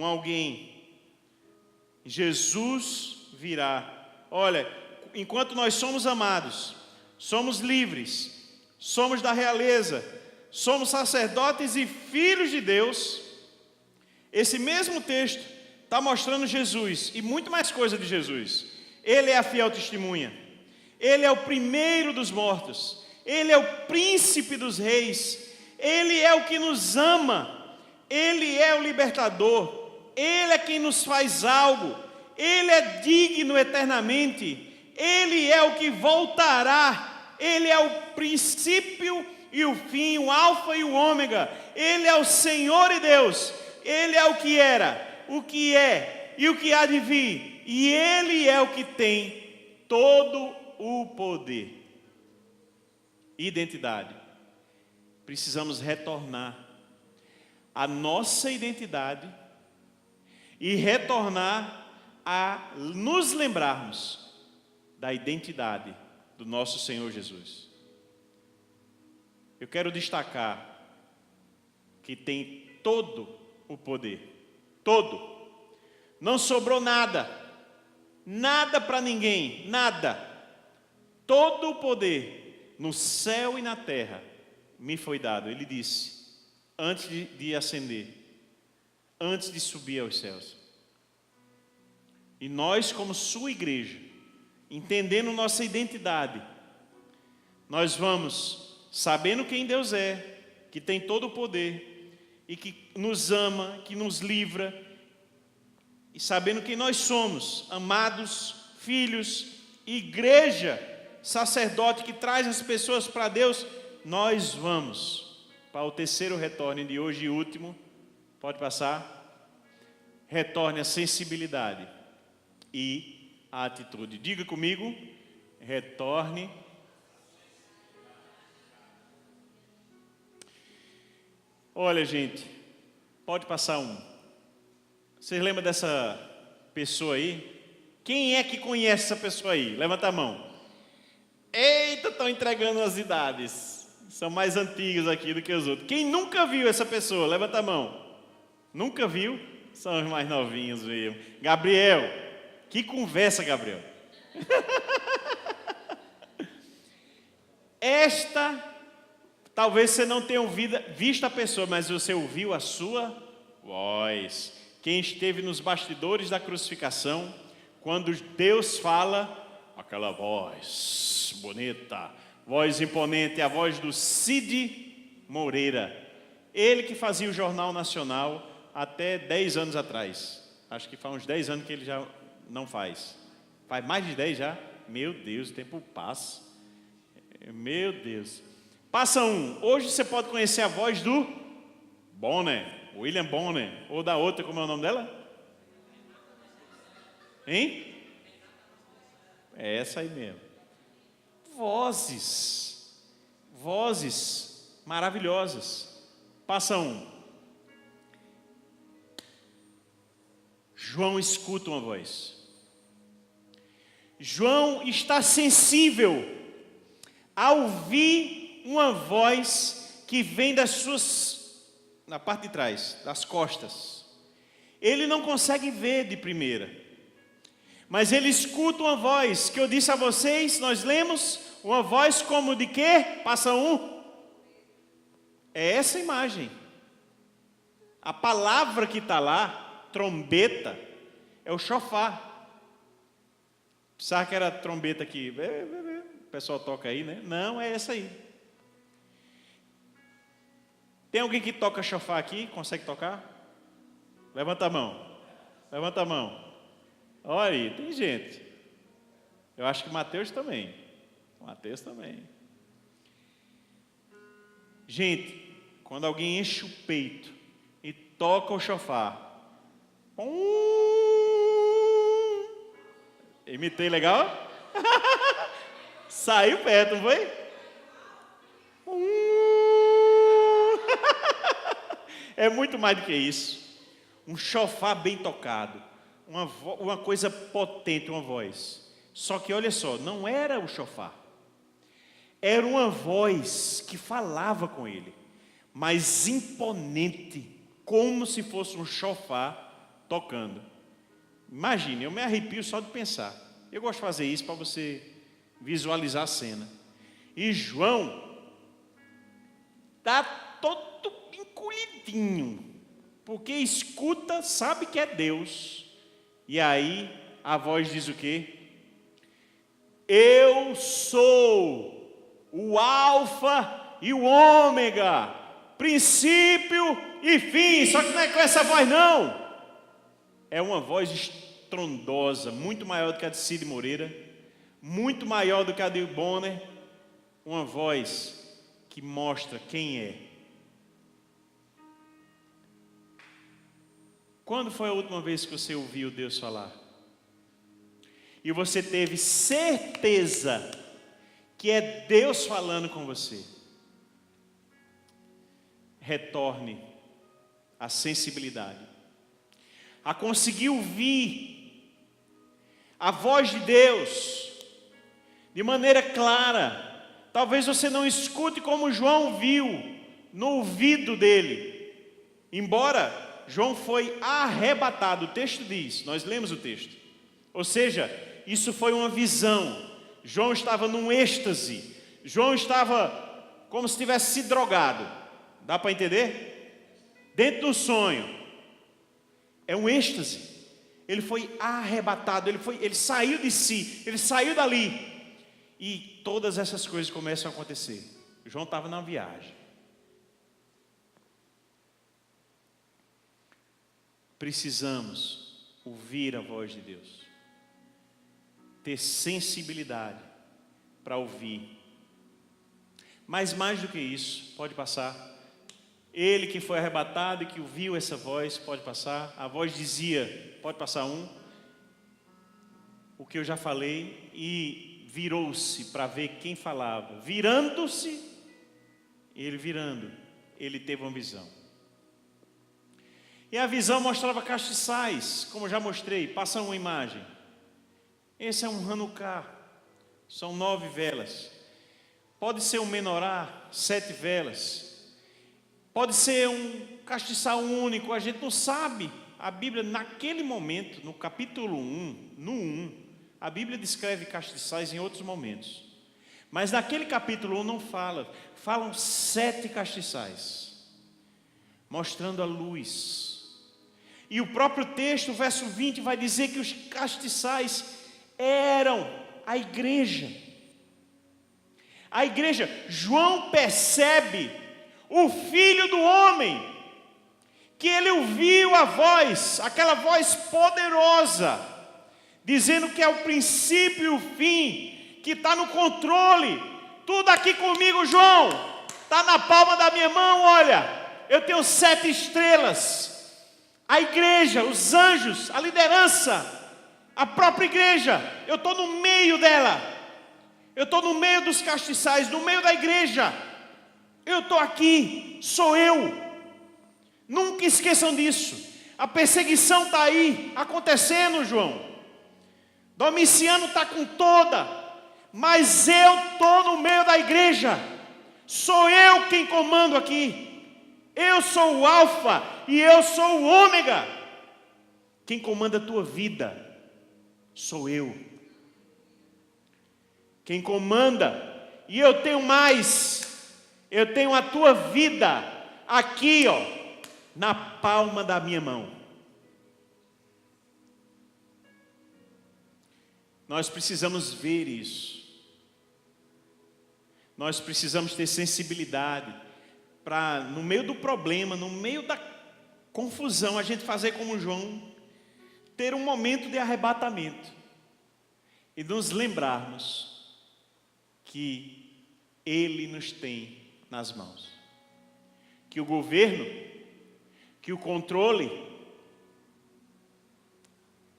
alguém. Jesus virá. Olha, enquanto nós somos amados, somos livres, somos da realeza, somos sacerdotes e filhos de Deus. Esse mesmo texto está mostrando Jesus e muito mais coisa de Jesus. Ele é a fiel testemunha, Ele é o primeiro dos mortos, Ele é o príncipe dos reis, Ele é o que nos ama, Ele é o libertador, Ele é quem nos faz algo, Ele é digno eternamente, Ele é o que voltará, Ele é o princípio e o fim, o alfa e o ômega, Ele é o Senhor e Deus, Ele é o que era, o que é e o que há de vir, e Ele é o que tem todo o poder. Identidade. Precisamos retornar à nossa identidade e retornar a nos lembrarmos da identidade do nosso Senhor Jesus. Eu quero destacar que tem todo o poder, todo. Não sobrou nada, nada para ninguém, nada. Todo o poder no céu e na terra me foi dado. Ele disse, antes de ascender, antes de subir aos céus. E nós, como sua igreja, entendendo nossa identidade, nós vamos, sabendo quem Deus é, que tem todo o poder, e que nos ama, que nos livra, e sabendo quem nós somos, amados, filhos, igreja, sacerdote que traz as pessoas para Deus, nós vamos para o terceiro retorno de hoje e último. Pode passar? Retorne a sensibilidade e a atitude. Diga comigo, retorne. Olha, gente, pode passar um. Vocês lembram dessa pessoa aí? Quem é que conhece essa pessoa aí? Levanta a mão. Eita, estão entregando as idades. São mais antigos aqui do que os outros. Quem nunca viu essa pessoa? Levanta a mão. Nunca viu? São os mais novinhos mesmo. Gabriel. Que conversa, Gabriel. Talvez você não tenha visto a pessoa, mas você ouviu a sua voz. Quem esteve nos bastidores da crucificação, quando Deus fala, aquela voz bonita, voz imponente, a voz do Cid Moreira. Ele que fazia o Jornal Nacional até 10 anos atrás. Acho que faz uns 10 anos que ele já não faz. Faz mais de 10 já? Meu Deus, o tempo passa. Meu Deus. Passa um. Hoje você pode conhecer a voz do Bonner. William Bonner, ou da outra, como é o nome dela? Hein? É essa aí mesmo. Vozes maravilhosas. Passa um. João escuta uma voz. João está sensível a ouvir uma voz que vem na parte de trás, das costas. Ele não consegue ver de primeira, Mas ele escuta uma voz, que eu disse a vocês, nós lemos, uma voz como de quê? Passa um. É essa imagem. A palavra que está lá, trombeta, é o chofar. Pensava que era trombeta aqui. O pessoal toca aí, né? Não, é essa aí. Tem alguém que toca chofar aqui? Consegue tocar? Levanta a mão. Levanta a mão. Olha aí, tem gente. Eu acho que Mateus também. Mateus também. Gente, quando alguém enche o peito e toca o chofar. Imitei legal? Saiu perto, não foi? É muito mais do que isso. Um chofar bem tocado. Uma coisa potente, uma voz. Só que olha só, não era o chofar. Era uma voz que falava com ele, mas imponente, como se fosse um chofar tocando. Imagine, eu me arrepio só de pensar. Eu gosto de fazer isso para você visualizar a cena. E João está todo encolhidinho, porque escuta, sabe que é Deus. E aí a voz diz o quê? Eu sou o Alfa e o Ômega, princípio e fim. Só que não é com essa voz não. É uma voz estrondosa, muito maior do que a de Cid Moreira, muito maior do que a de Bonner. Uma voz que mostra quem é. Quando foi a última vez que você ouviu Deus falar? E você teve certeza que é Deus falando com você? Retorne à sensibilidade, a conseguir ouvir a voz de Deus de maneira clara. Talvez você não escute como João viu no ouvido dele, embora João foi arrebatado. O texto diz, nós lemos o texto. Ou seja, isso foi uma visão. João estava num êxtase. João estava como se tivesse se drogado. Dá para entender? Dentro do sonho. É um êxtase. Ele foi arrebatado, ele saiu de si, ele saiu dali. E todas essas coisas começam a acontecer. João estava na viagem. Precisamos ouvir a voz de Deus, ter sensibilidade para ouvir. Mas mais do que isso, pode passar. Ele que foi arrebatado e que ouviu essa voz, pode passar. A voz dizia, pode passar um, o que eu já falei, e virou-se para ver quem falava. Virando-se, ele teve uma visão. E a visão mostrava castiçais, como já mostrei. Passa uma imagem. Esse é um Hanukkah. São 9 velas. Pode ser um menorá, 7 velas. Pode ser um castiçal único, a gente não sabe. A Bíblia, naquele momento, no capítulo 1, no 1, a Bíblia descreve castiçais em outros momentos. Mas naquele capítulo 1 não fala. Falam 7 castiçais, mostrando a luz. E o próprio texto, o verso 20, vai dizer que os castiçais eram a igreja. A igreja, João percebe o Filho do Homem, que ele ouviu a voz, aquela voz poderosa, dizendo que é o princípio e o fim, que está no controle. Tudo aqui comigo, João, está na palma da minha mão. Olha, eu tenho 7 estrelas. A igreja, os anjos, a liderança, a própria igreja, eu estou no meio dela. Eu estou no meio dos castiçais, no meio da igreja. Eu estou aqui, sou eu. Nunca esqueçam disso. A perseguição está aí, acontecendo, João. Domiciano está com toda, mas eu estou no meio da igreja. Sou eu quem comando aqui. Eu sou o Alfa e eu sou o Ômega. Quem comanda a tua vida. sou eu. Quem comanda, e eu tenho mais, eu tenho a tua vida aqui, ó, na palma da minha mão. Nós precisamos ver isso. Nós precisamos ter sensibilidade para, no meio do problema, no meio da confusão, a gente fazer como João, ter um momento de arrebatamento e nos lembrarmos que Ele nos tem nas mãos, que o governo, que o controle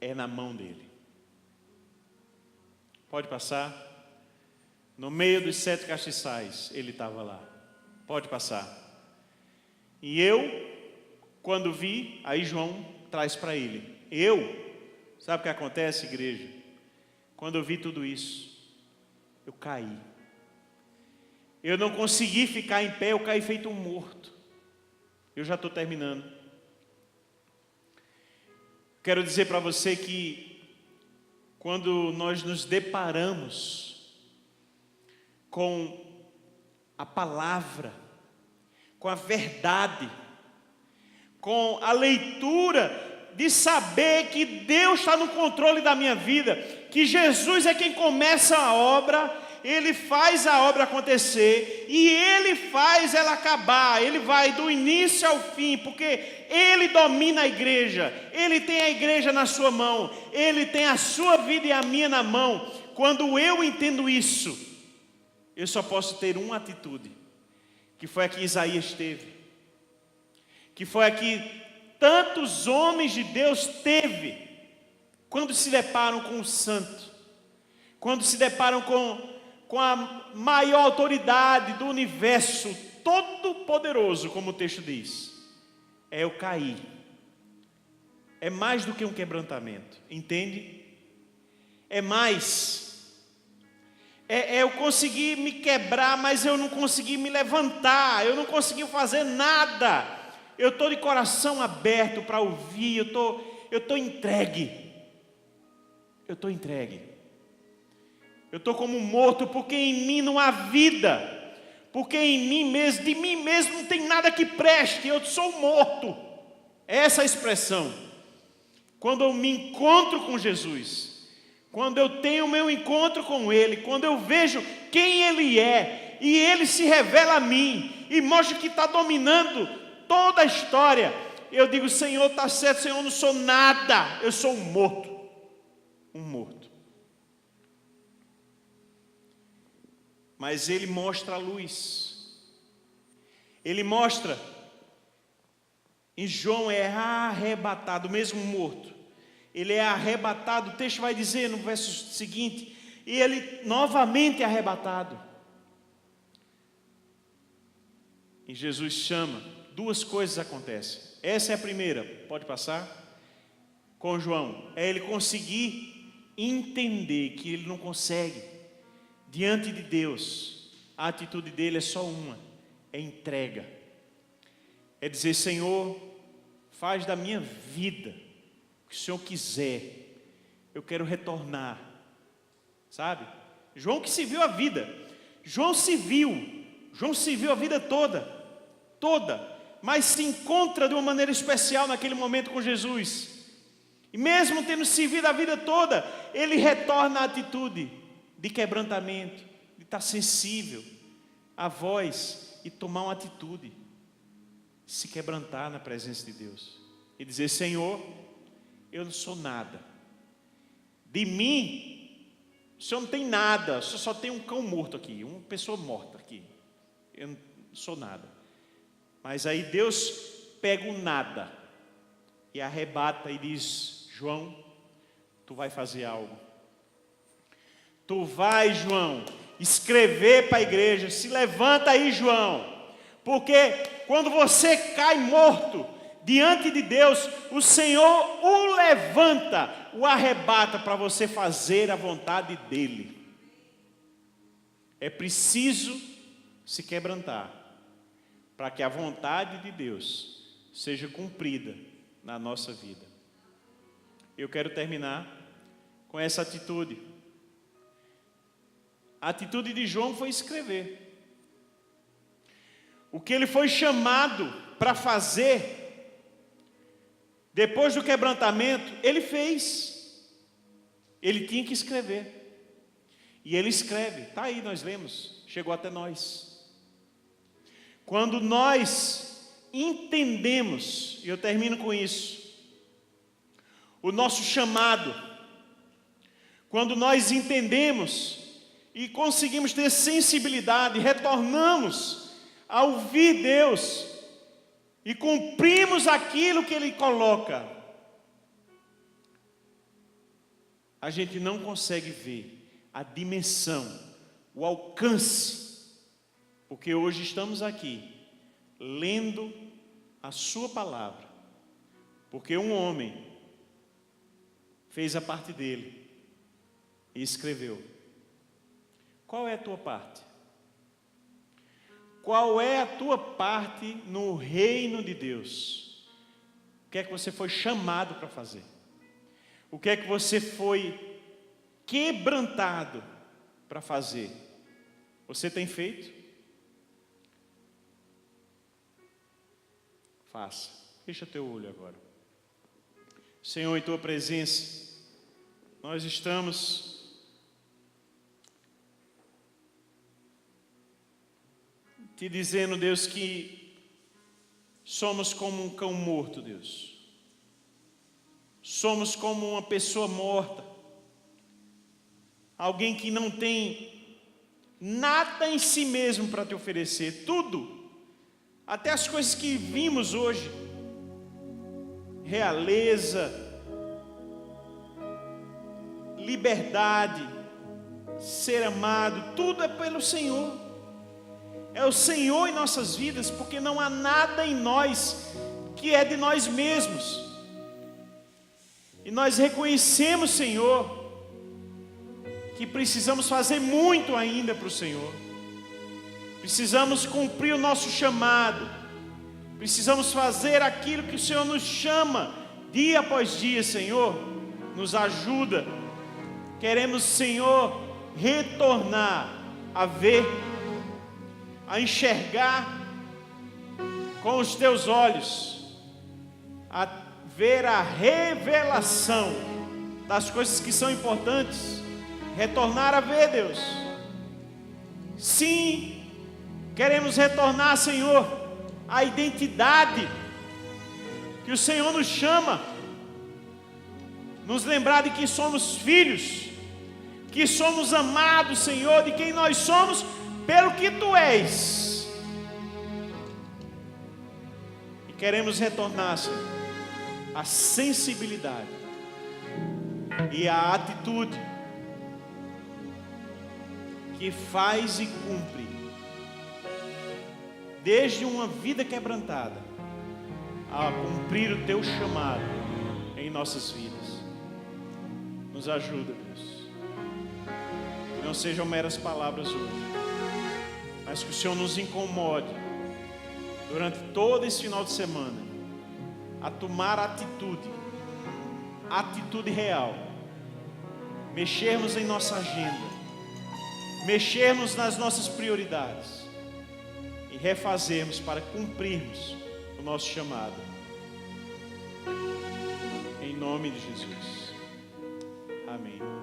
é na mão dele. Pode passar. No meio dos 7 castiçais, ele estava lá. Pode passar. E eu, quando vi, aí João traz para ele. Sabe o que acontece, igreja? Quando eu vi tudo isso, eu caí. Eu não consegui ficar em pé, eu caí feito um morto. Eu já estou terminando. Quero dizer para você que quando nós nos deparamos com a palavra, com a verdade, com a leitura de saber que Deus está no controle da minha vida, que Jesus é quem começa a obra, Ele faz a obra acontecer e Ele faz ela acabar, Ele vai do início ao fim, porque Ele domina a igreja, Ele tem a igreja na sua mão, Ele tem a sua vida e a minha na mão. Quando eu entendo isso, eu só posso ter uma atitude, que foi a que Isaías teve, que foi a que tantos homens de Deus teve, quando se deparam com o santo, quando se deparam com a maior autoridade do universo, todo poderoso, como o texto diz, é eu cair, é mais do que um quebrantamento, entende? É mais. Eu consegui me quebrar, mas eu não consegui me levantar, eu não consegui fazer nada. Eu estou de coração aberto para ouvir, eu estou entregue. Eu estou entregue. Eu estou como morto, porque em mim não há vida. Porque em mim mesmo, de mim mesmo não tem nada que preste, eu sou morto. Essa é a expressão. Quando eu me encontro com Jesus, quando eu tenho o meu encontro com Ele, quando eu vejo quem Ele é, e Ele se revela a mim, e mostra que está dominando toda a história, eu digo, Senhor, está certo, Senhor, eu não sou nada, eu sou um morto. Um morto. Mas Ele mostra a luz. Ele mostra, e João é arrebatado, mesmo morto. Ele é arrebatado, o texto vai dizer no verso seguinte, e ele novamente é arrebatado. E Jesus chama, 2 coisas acontecem. Essa é a primeira, pode passar? Com João, é ele conseguir entender que ele não consegue, diante de Deus, a atitude dele é só uma, é entrega. É dizer, Senhor, faz da minha vida o que o Senhor quiser, eu quero retornar, sabe? João que se viu a vida, João se viu a vida toda, mas se encontra de uma maneira especial naquele momento com Jesus, e mesmo tendo se visto a vida toda, ele retorna à atitude de quebrantamento, de estar sensível à voz e tomar uma atitude, se quebrantar na presença de Deus, e dizer, Senhor, eu não sou nada, de mim, o Senhor não tem nada, o Senhor só tem um cão morto aqui, uma pessoa morta aqui, eu não sou nada. Mas aí Deus pega o nada, e arrebata e diz, João, tu vai fazer algo, tu vai, João, escrever para a igreja, se levanta aí, João, porque quando você cai morto, diante de Deus, o Senhor o levanta, o arrebata para você fazer a vontade dEle. É preciso se quebrantar, para que a vontade de Deus seja cumprida na nossa vida. Eu quero terminar com essa atitude. A atitude de João foi escrever. O que ele foi chamado para fazer, depois do quebrantamento, ele fez. Ele tinha que escrever. E ele escreve. Está aí, nós lemos. Chegou até nós. Quando nós entendemos, e eu termino com isso, o nosso chamado, quando nós entendemos e conseguimos ter sensibilidade, retornamos a ouvir Deus e cumprimos aquilo que Ele coloca, a gente não consegue ver a dimensão, o alcance, porque hoje estamos aqui lendo a sua palavra, porque um homem fez a parte dele e escreveu. Qual é a tua parte? Qual é a tua parte no reino de Deus? O que é que você foi chamado para fazer? O que é que você foi quebrantado para fazer? Você tem feito? Faça. Fecha teu olho agora. Senhor, em tua presença, nós estamos te dizendo, Deus, que somos como um cão morto, Deus. Somos como uma pessoa morta. Alguém que não tem nada em si mesmo para te oferecer. Tudo, até as coisas que vimos hoje. Realeza, liberdade, ser amado, tudo é pelo Senhor. É o Senhor em nossas vidas, porque não há nada em nós que é de nós mesmos. E nós reconhecemos, Senhor, que precisamos fazer muito ainda para o Senhor. Precisamos cumprir o nosso chamado. Precisamos fazer aquilo que o Senhor nos chama, dia após dia, Senhor. Nos ajuda. Queremos, Senhor, retornar a ver, a enxergar com os teus olhos, a ver a revelação das coisas que são importantes, retornar a ver, Deus. Sim, queremos retornar, Senhor, a identidade que o Senhor nos chama, nos lembrar de que somos filhos, que somos amados, Senhor, de quem nós somos, pelo que Tu és. E queremos retornar, Senhor, a sensibilidade e a atitude que faz e cumpre, desde uma vida quebrantada, a cumprir o Teu chamado em nossas vidas. Nos ajuda, Deus. Não sejam meras palavras hoje, mas que o Senhor nos incomode durante todo esse final de semana a tomar atitude real, mexermos em nossa agenda, mexermos nas nossas prioridades e refazermos para cumprirmos o nosso chamado. Em nome de Jesus. Amém.